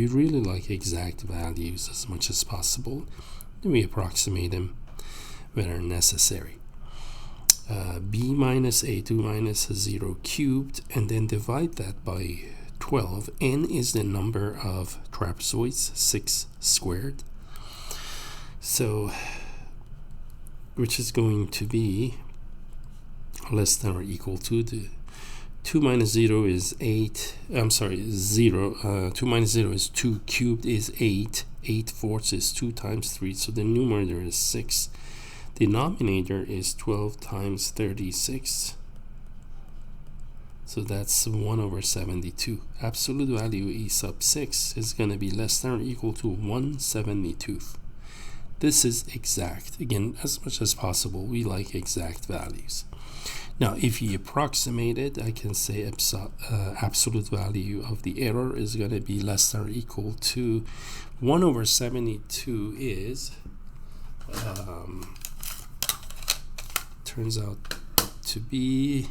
really like exact values as much as possible. Then we approximate them where necessary. B minus a2 minus 0 cubed, and then divide that by 12. N is the number of trapezoids, 6 squared. So, which is going to be less than or equal to the 2 minus 0 is 8. I'm sorry, 0. 2 minus 0 is 2. Cubed is 8. 8 fourths is 2 times 3. So the numerator is 6. Denominator is 12 times 36. So that's 1 over 72. Absolute value e sub 6 is going to be less than or equal to 1/72. This is exact. Again, as much as possible, we like exact values. Now, if you approximate it, I can say absolute value of the error is going to be less than or equal to 1 over 72 is, turns out to be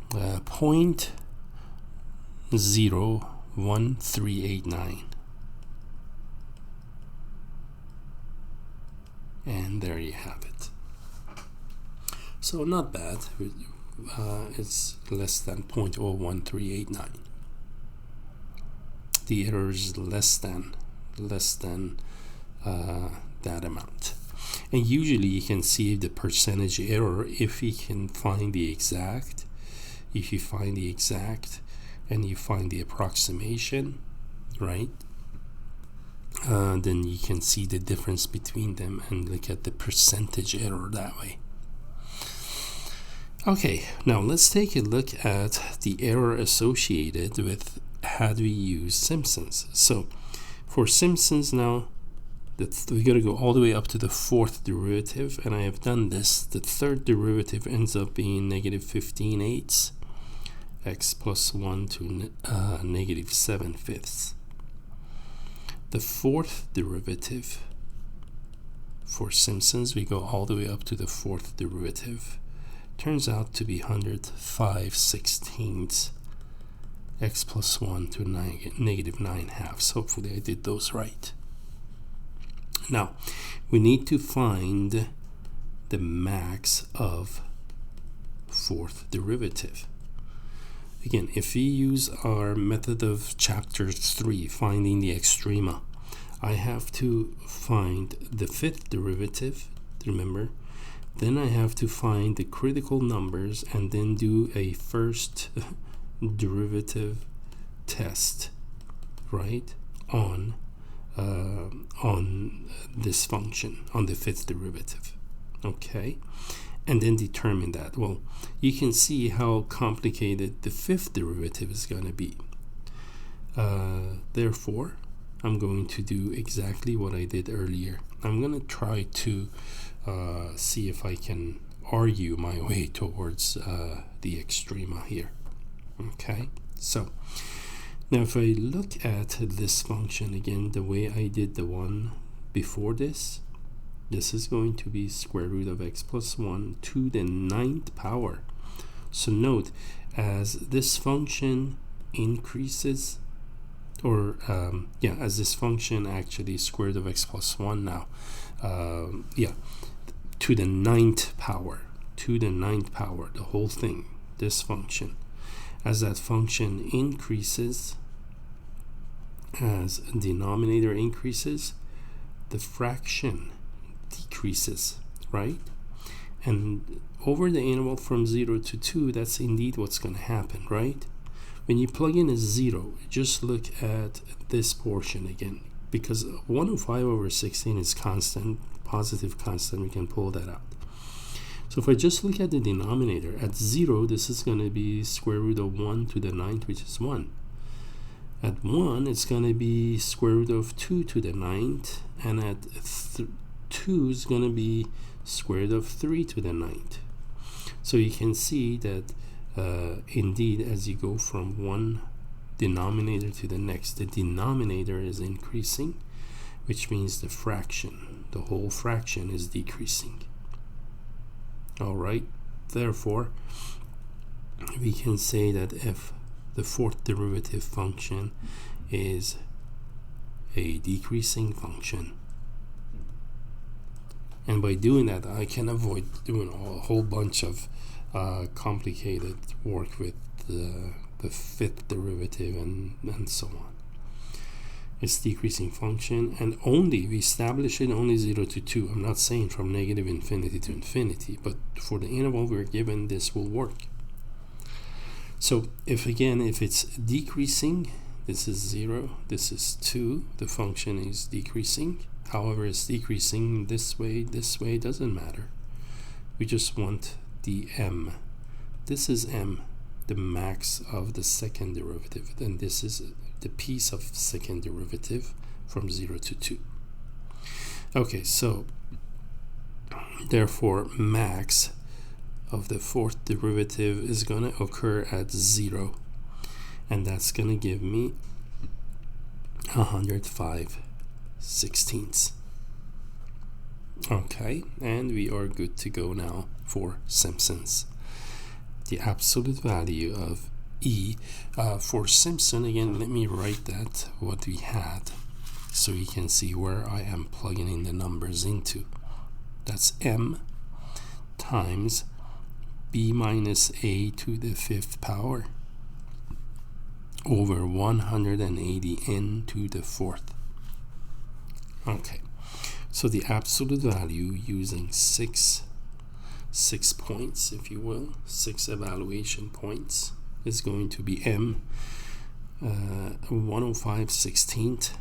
0.01389. And there you have it. So not bad. It's less than 0.01389. The error is less than that amount. And usually you can see the percentage error if you can find the exact. If you find the exact and you find the approximation, right? Then you can see the difference between them and look at the percentage error that way. Okay, now let's take a look at the error associated with how do we use Simpsons. So for Simpsons now, we got to go all the way up to the fourth derivative, and I have done this. The third derivative ends up being negative 15/8 x plus 1 to negative 7/5. The fourth derivative for Simpsons, we go all the way up to the fourth derivative. Turns out to be 105/16 x plus 1 to negative 9/2. Hopefully I did those right. Now, we need to find the max of fourth derivative. Again, if we use our method of chapter 3, finding the extrema, I have to find the fifth derivative, remember? Then I have to find the critical numbers and then do a first derivative test, right, on this function, on the fifth derivative. Okay, and then determine that. Well, you can see how complicated the fifth derivative is going to be. Therefore, I'm going to do exactly what I did earlier. I'm going to try to see if I can argue my way towards the extrema here. Okay, so now if I look at this function again, the way I did the one before this, this is going to be square root of x plus 1 to the 9th power. So note, as this function increases, or as this function actually square root of x plus 1 now, to the 9th power, the whole thing, this function. As that function increases, as denominator increases, the fraction decreases, right? And over the interval from 0 to 2, that's indeed what's going to happen, right? When you plug in a 0, just look at this portion again, because 105/16 is constant, positive constant, we can pull that out. So if I just look at the denominator, at 0, this is going to be square root of 1 to the 9th, which is 1. At 1, it's going to be square root of 2 to the 9th, and at 2 is going to be square root of 3 to the 9th. So you can see that indeed, as you go from one denominator to the next, the denominator is increasing, which means the fraction, the whole fraction, is decreasing. All right, therefore, we can say that if the fourth derivative function is a decreasing function, and by doing that, I can avoid doing a whole bunch of complicated work with the fifth derivative and so on. It's decreasing function, and only we establish it only 0 to 2. I'm not saying from negative infinity to infinity, but for the interval we're given, this will work. So if it's decreasing, this is 0, this is 2, the function is decreasing. However, it's decreasing this way, doesn't matter. We just want the m. This is m, the max of the second derivative, and this is the piece of second derivative from 0 to 2. Okay, so therefore max of the fourth derivative is going to occur at 0, and that's going to give me 105/16. Okay, and we are good to go now for Simpsons. The absolute value of E for Simpson, again, let me write that what we had so you can see where I am plugging in the numbers into. That's m times b minus a to the fifth power over 180 n to the fourth. Okay, so the absolute value using six points, if you will, 6 evaluation points, is going to be m 105/16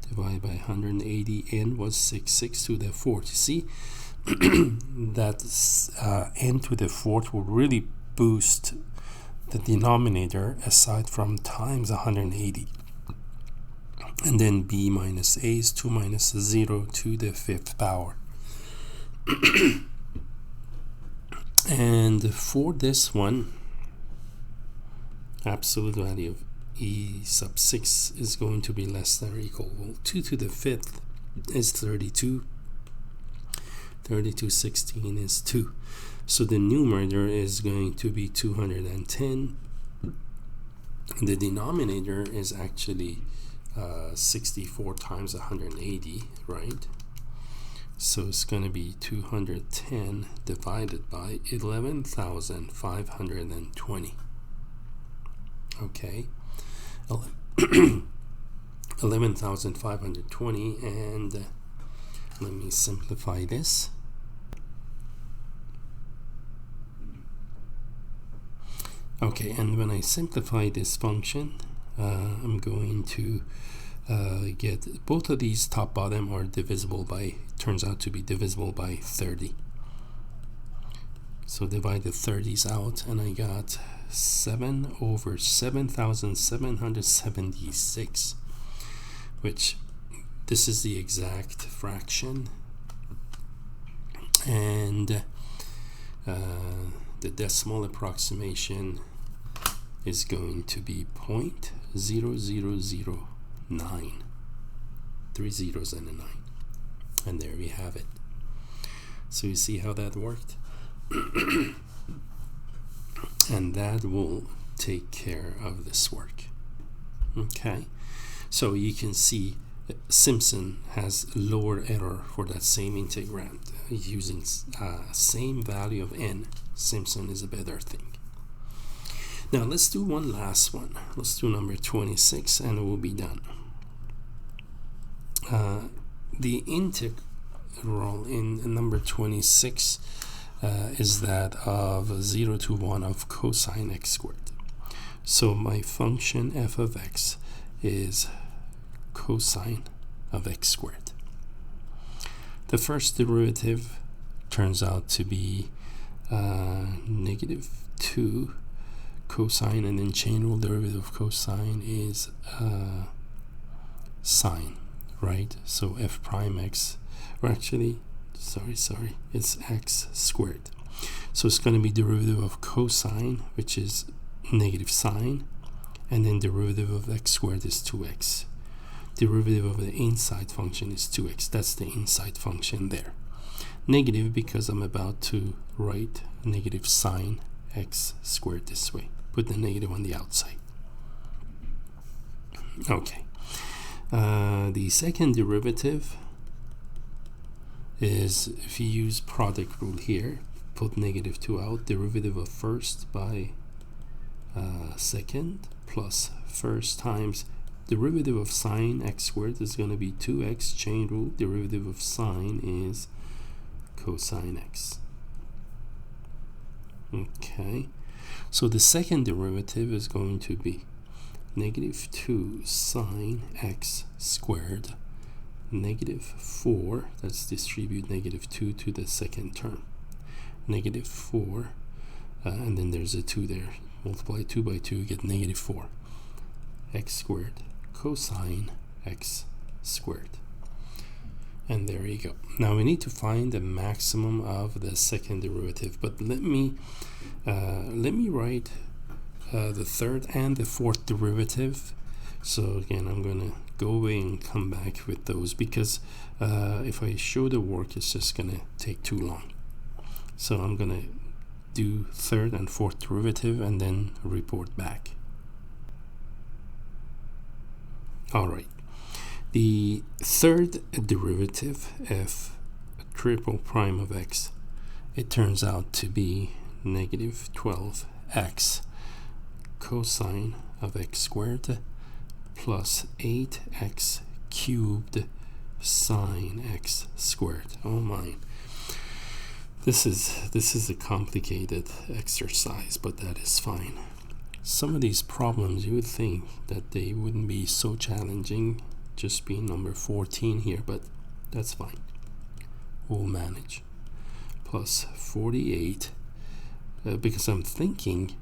divided by 180, n was 6 to the fourth. See, that n to the fourth will really boost the denominator aside from times 180. And then b minus a is 2 minus 0 to the fifth power. And for this one, absolute value of e sub 6 is going to be less than or equal. Well, 2 to the fifth is 32. 32/16 is 2. So the numerator is going to be 210. The denominator is actually 64 times 180, right? So it's going to be 210 divided by 11,520. Okay, 11,520, and let me simplify this. Okay, and when I simplify this function, I'm going to get both of these top bottom are divisible by, turns out to be divisible by 30. So divide the 30s out, and I got 7 over 7,776, which this is the exact fraction, and the decimal approximation is going to be 0.0009, 3 zeros and a 9, and there we have it. So you see how that worked. And that will take care of this work. Okay, so you can see Simpson has lower error for that same integrand using same value of n. Simpson is a better thing. Now let's do one last one. Let's do number 26 and we'll be done. The integral in number 26 is that of 0 to 1 of cosine x squared. So my function f of x is cosine of x squared. The first derivative turns out to be -2 cosine, and then chain rule derivative of cosine is sine, right? So f prime x, or actually sorry, it's x squared. So it's going to be derivative of cosine, which is negative sine, and then derivative of x squared is 2x. Derivative of the inside function is 2x. That's the inside function there. Negative because I'm about to write negative sine x squared this way. Put the negative on the outside. Okay. The second derivative is, if you use product rule here, put -2 out, derivative of first by second plus first times derivative of sine x squared is going to be 2x, chain rule, derivative of sine is cosine x. Okay, so the second derivative is going to be negative 2 sine x squared, negative 4, let's distribute negative 2 to the second term, negative 4, and then there's a 2 there, multiply 2 by 2, get negative 4, x squared cosine x squared. And there you go. Now we need to find the maximum of the second derivative, but let me write the third and the fourth derivative. So again, I'm gonna go away and come back with those, because if I show the work, it's just gonna take too long. So I'm gonna do third and fourth derivative and then report back. All right. The third derivative, f triple prime of x, it turns out to be negative 12x cosine of x squared plus 8x cubed sine x squared. Oh my. This is a complicated exercise, but that is fine. Some of these problems you would think that they wouldn't be so challenging, just being number 14 here, but that's fine. We'll manage. Plus 48, because I'm thinking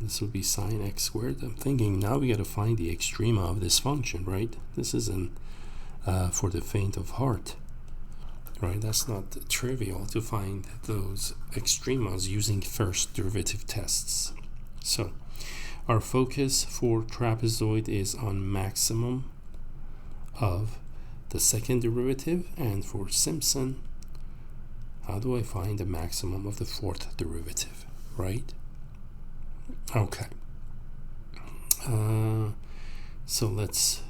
this would be sine x squared. I'm thinking now we got to find the extrema of this function, right? This isn't for the faint of heart, right? That's not trivial to find those extremas using first derivative tests. So our focus for trapezoid is on maximum of the second derivative, and for Simpson, how do I find the maximum of the fourth derivative, right? Okay. So let's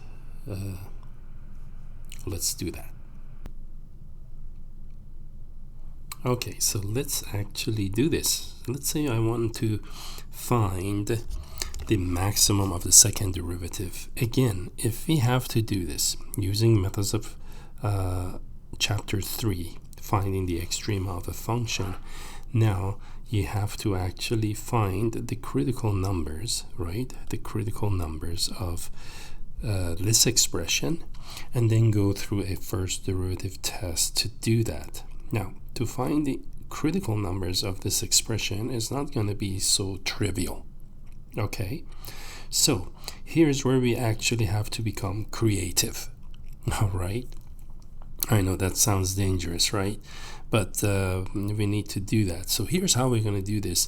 do that. Okay, so let's actually do this. Let's say I want to find the maximum of the second derivative. Again, if we have to do this using methods of chapter 3, finding the extrema of a function, now you have to actually find the critical numbers, right? The critical numbers of this expression, and then go through a first derivative test to do that. Now, to find the critical numbers of this expression is not going to be so trivial. Okay, so here's where we actually have to become creative. All right, I know that sounds dangerous, right? But we need to do that. So here's how we're going to do this.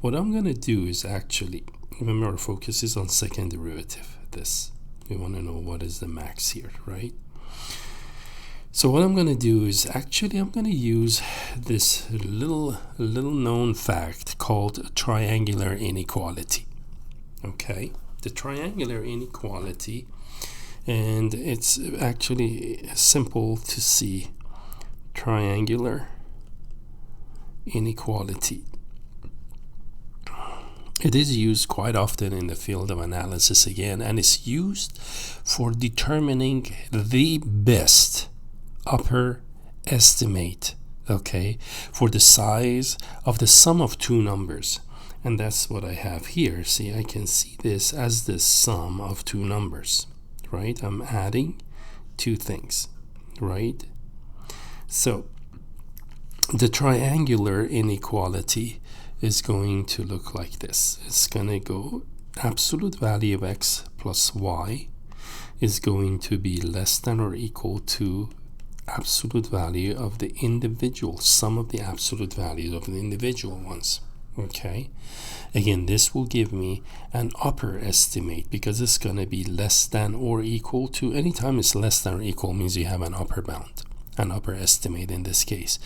What I'm going to do is actually, remember our focus is on second derivative. This, we want to know what is the max here, right? So what I'm going to do is actually I'm going to use this little known fact called triangular inequality. Okay, the triangular inequality, and it's actually simple to see. Triangular inequality. It is used quite often in the field of analysis again, and it's used for determining the best upper estimate, okay, for the size of the sum of two numbers. And that's what I have here. See, I can see this as the sum of two numbers, right? I'm adding two things, right? So the triangular inequality is going to look like this. It's going to go absolute value of x plus y is going to be less than or equal to absolute value of the individual, sum of the absolute values of the individual ones. Okay, again, this will give me an upper estimate because it's going to be less than or equal to, anytime it's less than or equal means you have an upper bound, an upper estimate in this case.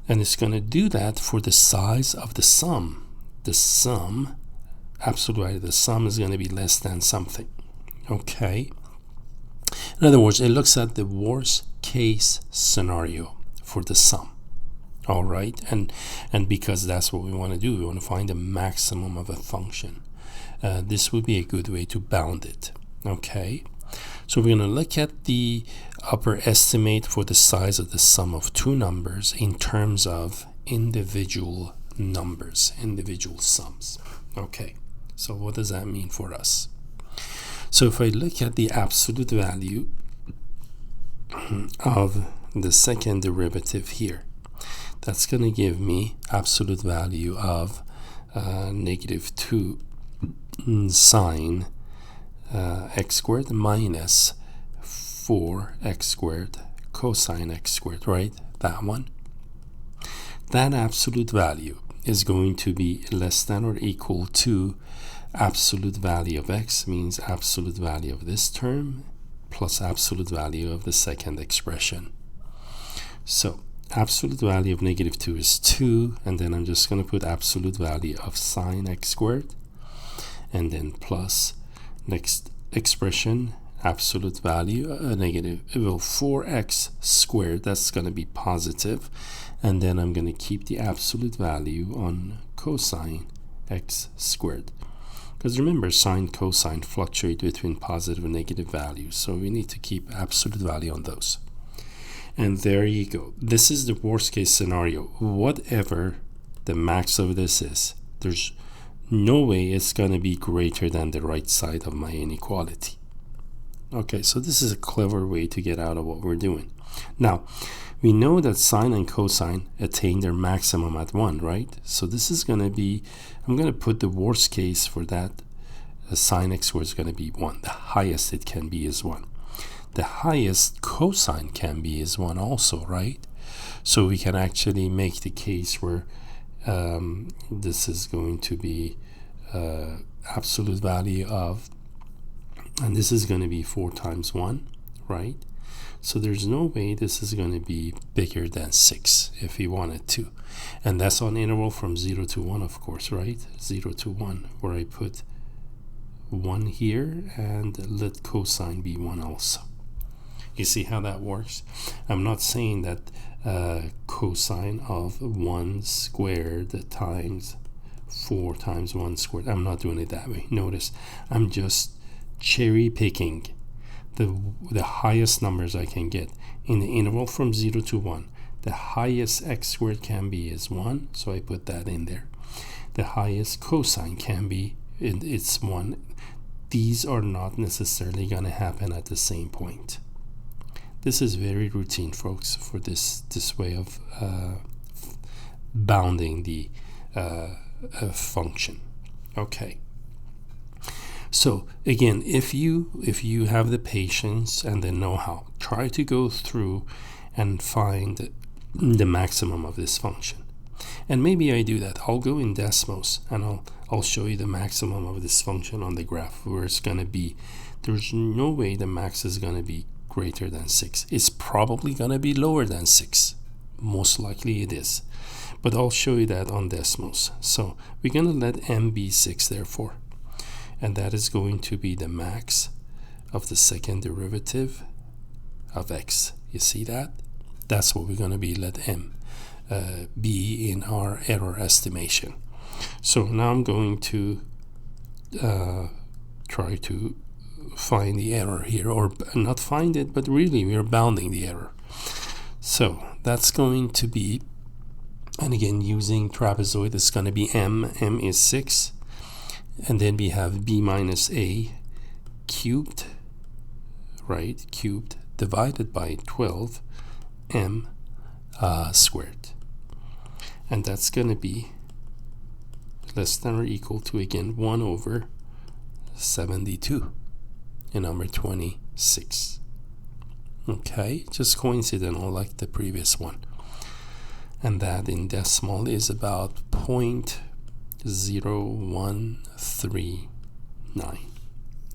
And it's going to do that for the size of the sum. The sum, absolute value of the sum is going to be less than something. Okay, in other words, it looks at the worst case scenario for the sum. All right, and because that's what we want to do, we want to find the maximum of a function. This would be a good way to bound it. Okay, so we're going to look at the upper estimate for the size of the sum of two numbers in terms of individual numbers, individual sums. Okay, so what does that mean for us? So if I look at the absolute value of the second derivative here, that's going to give me absolute value of negative 2 sine x squared minus 4x squared cosine x squared, right? That one. That absolute value is going to be less than or equal to absolute value of x, means absolute value of this term plus absolute value of the second expression. So absolute value of negative 2 is 2, and then I'm just going to put absolute value of sine x squared, and then plus next expression, absolute value negative, well, 4x squared, that's going to be positive, and then I'm going to keep the absolute value on cosine x squared, because remember, sine cosine fluctuate between positive and negative values, so we need to keep absolute value on those. And there you go. This is the worst case scenario. Whatever the max of this is, there's no way it's going to be greater than the right side of my inequality. Okay, so this is a clever way to get out of what we're doing. Now, we know that sine and cosine attain their maximum at 1, right? So this is going to be, I'm going to put the worst case for that. Sine x squared is going to be 1. The highest it can be is 1. The highest cosine can be is 1 also, right? So we can actually make the case where this is going to be absolute value of, and this is going to be 4 times 1, right? So there's no way this is going to be bigger than 6 if we wanted to. And that's on interval from 0 to 1, of course, right? 0 to 1, where I put 1 here and let cosine be 1 also. You see how that works? I'm not saying that cosine of 1 squared times 4 times 1 squared. I'm not doing it that way. Notice, I'm just cherry picking the highest numbers I can get in the interval from 0 to 1. The highest x squared can be is 1, so I put that in there. The highest cosine can be, it's 1. These are not necessarily going to happen at the same point. This is very routine, folks, for this way of bounding the function. Okay. So again, if you have the patience and the know-how, try to go through and find the maximum of this function. And maybe I do that. I'll go in Desmos and I'll show you the maximum of this function on the graph, where it's going to be, there's no way the max is going to be greater than 6. It's probably going to be lower than 6. Most likely it is. But I'll show you that on Desmos. So we're going to let m be 6 therefore. And that is going to be the max of the second derivative of x. You see that? That's what we're going to be, let m be in our error estimation. So now I'm going to try to find the error here, or not find it, but really we are bounding the error. So that's going to be, and again using trapezoid, it's going to be m is 6, and then we have b minus a cubed, right, cubed divided by 12 m squared, and that's going to be less than or equal to, again, 1 over 72 in number 26. Okay, just coincidental like the previous one, and that in decimal is about 0.0139.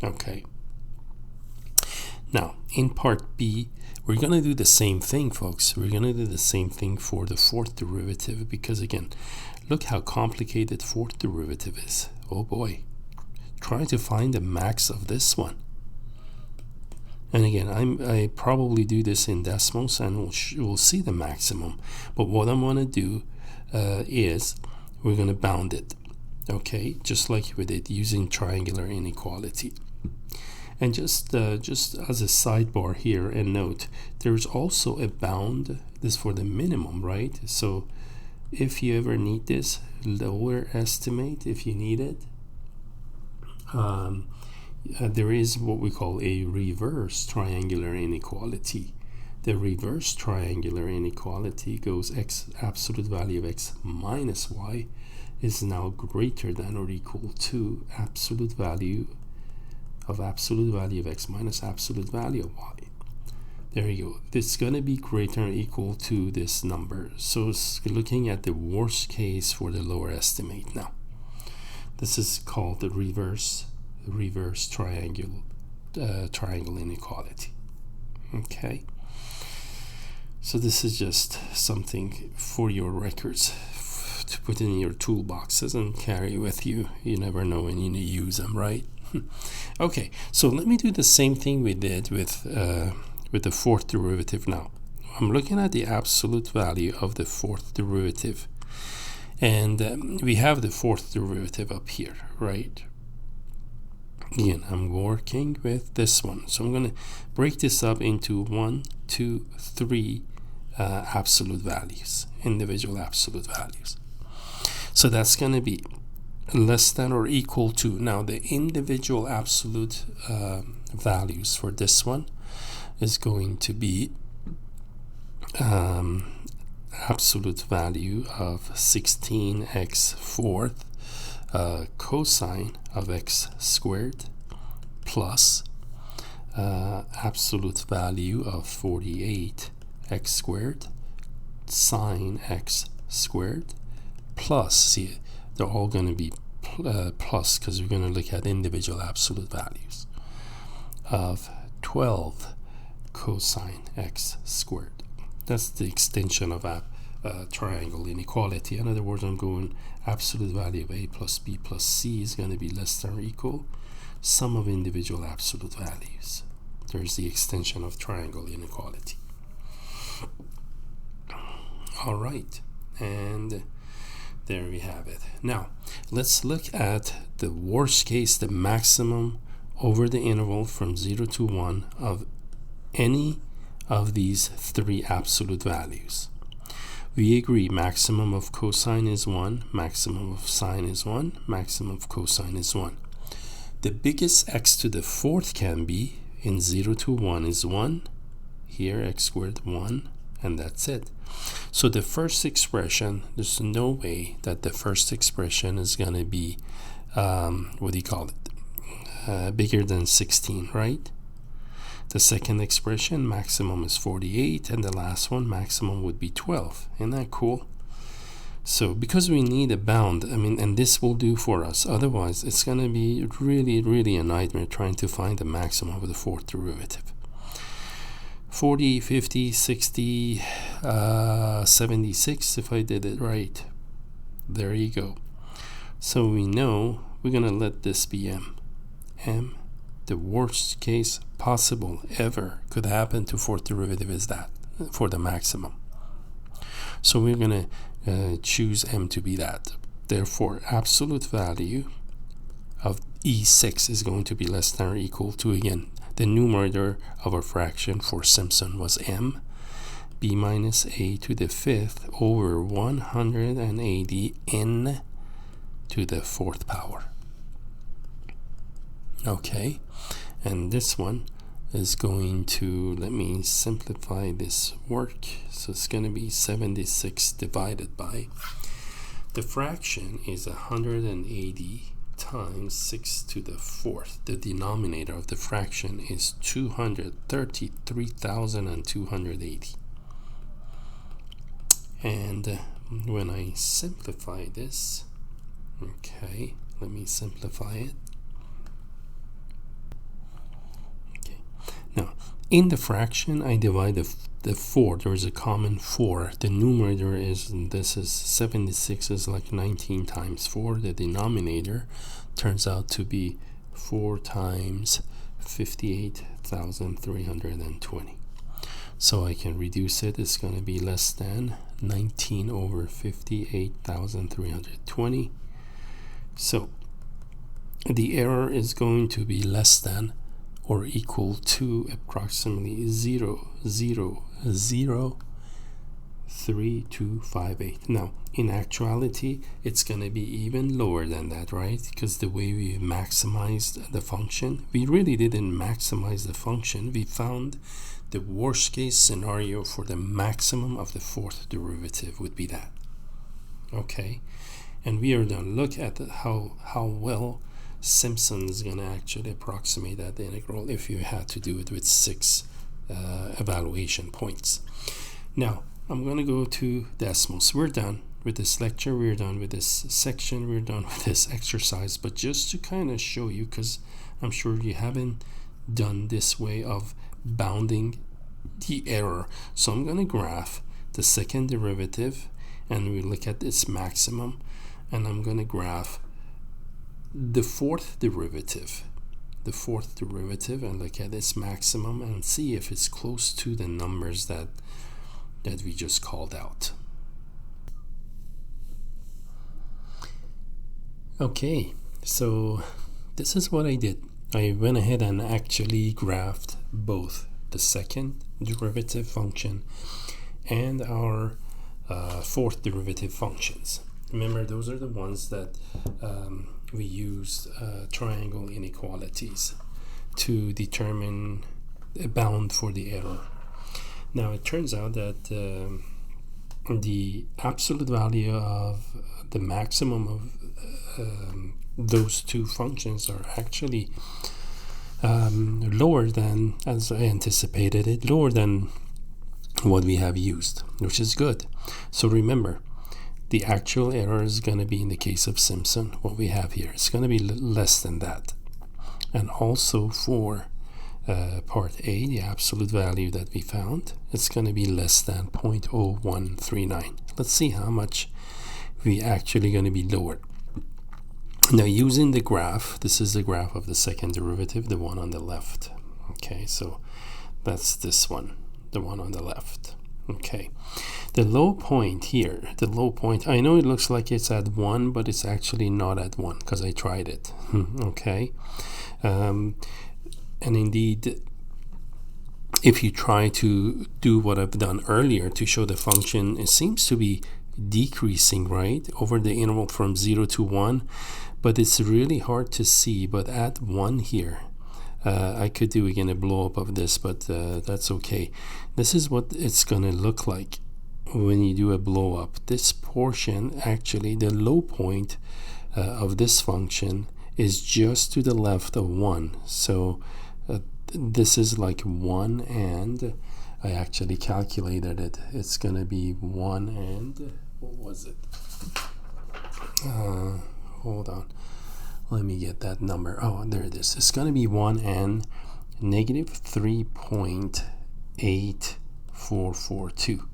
Okay, now in part B we're going to do the same thing, folks. We're going to do the same thing for the fourth derivative, because again, look how complicated fourth derivative is. Oh boy, try to find the max of this one. And again, I probably do this in Desmos, and we'll see the maximum. But what I'm going to do is we're going to bound it, okay, just like we did using triangular inequality. And just as a sidebar here, and note, there's also a bound, this for the minimum, right? So if you ever need this lower estimate, if you need it, there is what we call a reverse triangular inequality. The reverse triangular inequality goes x absolute value of x minus y is now greater than or equal to absolute value of x minus absolute value of y. There you go. This is going to be greater or equal to this number. So it's looking at the worst case for the lower estimate now. This is called the reverse triangle inequality. Okay. So this is just something for your records to put in your toolboxes and carry with you. You never know when you need to use them, right? Okay, so let me do the same thing we did with the fourth derivative now. I'm looking at the absolute value of the fourth derivative. And we have the fourth derivative up here, right? Again, I'm working with this one. So I'm going to break this up into 1, 2, 3 absolute values, individual absolute values. So that's going to be less than or equal to, now the individual absolute values for this one is going to be absolute value of 16x fourth cosine of x squared plus absolute value of 48 x squared sine x squared plus, see, they're all going to be plus because we're going to look at individual absolute values of 12 cosine x squared. That's the extension of a triangle inequality. In other words, I'm going absolute value of a plus b plus c is going to be less than or equal sum of individual absolute values. There's the extension of triangle inequality. All right, and there we have it. Now let's look at the worst case, the maximum over the interval from 0 to 1 of any of these three absolute values. We agree maximum of cosine is 1, maximum of sine is 1, maximum of cosine is 1. The biggest x to the fourth can be in 0 to 1 is 1, here x squared 1, and that's it. So the first expression, there's no way that the first expression is going to be bigger than 16, right? The second expression, maximum is 48, and the last one, maximum would be 12. Isn't that cool? So because we need a bound, and this will do for us, otherwise it's going to be really a nightmare trying to find the maximum of the fourth derivative. 40, 50, 60, 76 if I did it right. There you go. So we know we're going to let this be m. M, the worst case possible ever could happen to fourth derivative is that for the maximum. So we're going to choose m to be that. Therefore, absolute value of E6 is going to be less than or equal to, again, the numerator of a fraction for Simpson was m, b minus a to the fifth over 180 n to the fourth power. Okay, and this one is going to, let me simplify this work. So it's going to be 76 divided by, the fraction is 180 times 6 to the fourth. The denominator of the fraction is 233,280. And when I simplify this, okay, let me simplify it. Okay, now in the fraction I divide the 4. There is a common 4. The numerator is, this is 76 is like 19 times 4. The denominator turns out to be 4 times 58,320. So I can reduce it. It's going to be less than 19 over 58,320. So the error is going to be less than or equal to approximately 0.003 0.3258. Now, in actuality, it's going to be even lower than that, right? Because the way we maximized the function, we really didn't maximize the function. We found the worst case scenario for the maximum of the fourth derivative would be that. Okay, and we are going to look at how well Simpsons is going to actually approximate that integral if you had to do it with 6 evaluation points. Now, I'm going to go to decimals. We're done with this lecture, we're done with this section, we're done with this exercise, but just to kind of show you, because I'm sure you haven't done this way of bounding the error. So I'm going to graph the second derivative and we look at its maximum, and I'm going to graph the fourth derivative and look at its maximum and see if it's close to the numbers that we just called out. Okay, so this is what I did. I went ahead and actually graphed both the second derivative function and our fourth derivative functions. Remember, those are the ones that we used triangle inequalities to determine a bound for the error. Now, it turns out that the absolute value of the maximum of those two functions are actually lower than, as I anticipated it, lower than what we have used, which is good. So remember, the actual error is going to be, in the case of Simpson, what we have here, it's going to be less than that. And also for part A, the absolute value that we found, it's going to be less than 0.0139. Let's see how much we actually going to be lower. Now, using the graph, this is the graph of the second derivative, the one on the left. Okay, so that's this one, the one on the left. Okay, the low point here, the low point, I know it looks like it's at 1, but it's actually not at 1 because I tried it. Okay, and indeed, if you try to do what I've done earlier to show the function, it seems to be decreasing, right, over the interval from 0 to 1, but it's really hard to see. But at 1 here, I could do again a blow up of this, but that's okay. This is what it's gonna look like when you do a blow up. This portion, actually the low point of this function is just to the left of 1. So this is like 1, and I actually calculated it. It's gonna be 1 and what was it? Hold on. Let me get that number. Oh, there it is. It's going to be 1 and negative 3.8442.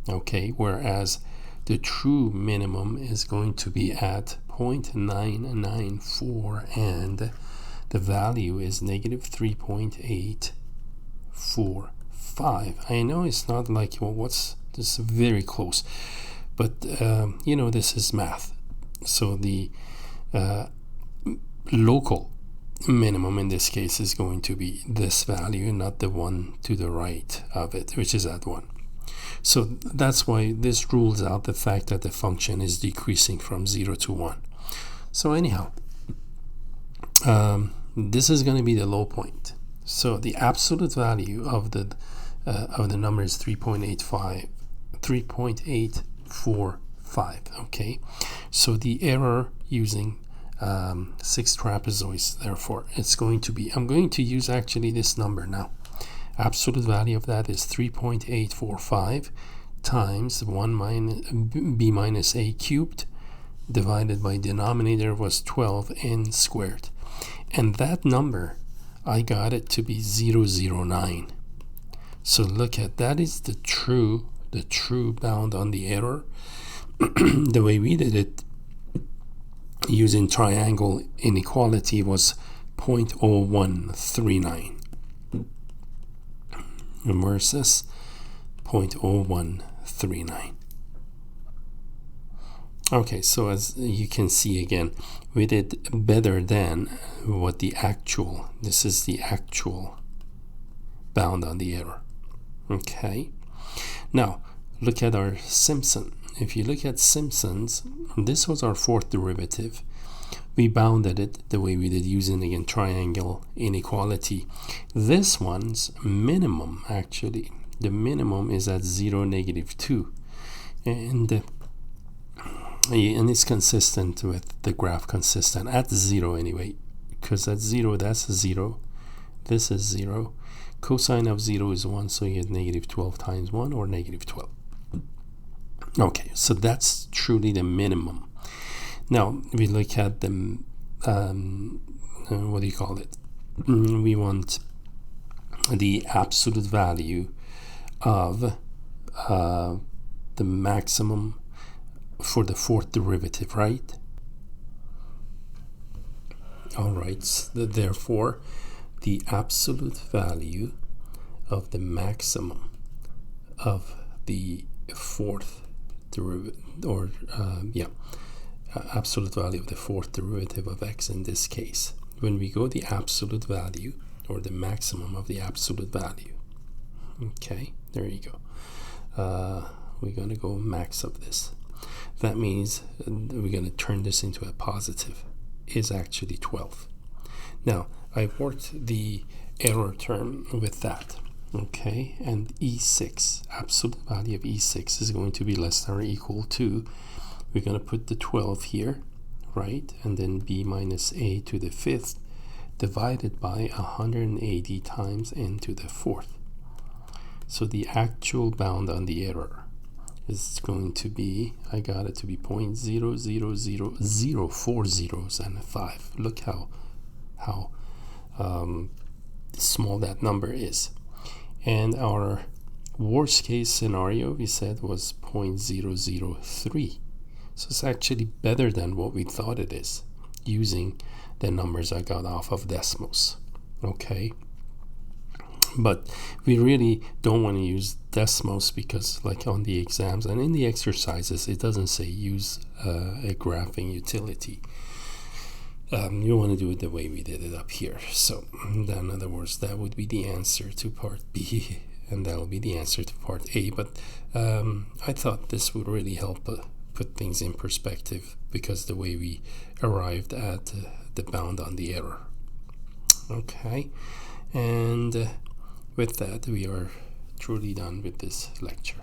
Okay, whereas the true minimum is going to be at 0.994, and the value is negative 3.845. I know it's not like, well, what's this? Very close, but you know, this is math. So the local minimum in this case is going to be this value, not the one to the right of it, which is at 1. So that's why this rules out the fact that the function is decreasing from 0 to 1. So anyhow, this is going to be the low point. So the absolute value of the number is 3.845. Okay, so the error using 6 trapezoids, therefore it's going to be, I'm going to use actually this number now. Absolute value of that is 3.845 times 1 minus b minus a cubed divided by denominator was 12n squared, and that number I got it to be 009. So look at that, is the true bound on the error. The way we did it using triangle inequality was 0.0139 versus 0.0139. Okay, so as you can see again, we did better than what the actual, this is the actual bound on the error. Okay, now look at our Simpson. If you look at Simpsons, this was our fourth derivative. We bounded it the way we did using, again, triangle inequality. This one's minimum, actually, the minimum is at 0, -2. And it's consistent with the graph, consistent at 0 anyway, because at 0, that's 0. This is 0. Cosine of 0 is 1, so you get -12 times 1, or -12. Okay, so that's truly the minimum. Now we look at the what do you call it? We want the absolute value of the maximum for the fourth derivative, right? All right, so therefore the absolute value of the maximum of the fourth derivative, or absolute value of the fourth derivative of x in this case. When we go the absolute value, or the maximum of the absolute value, okay, there you go. We're going to go max of this. That means we're going to turn this into a positive, is actually 12. Now, I worked the error term with that, okay, and E6, absolute value of E6 is going to be less than or equal to, we're going to put the 12 here, right, and then b minus a to the fifth divided by 180 times n to the fourth. So the actual bound on the error is going to be, I got it to be 0.00004 zeros and a 5. Look how small that number is. And our worst case scenario, we said, was 0.003. So it's actually better than what we thought it is, using the numbers I got off of Desmos. Okay, but we really don't want to use Desmos because, like on the exams and in the exercises, it doesn't say use a graphing utility. You want to do it the way we did it up here. So in other words, that would be the answer to part B, and that will be the answer to part A. But I thought this would really help put things in perspective, because the way we arrived at the bound on the error. Okay, and with that, we are truly done with this lecture.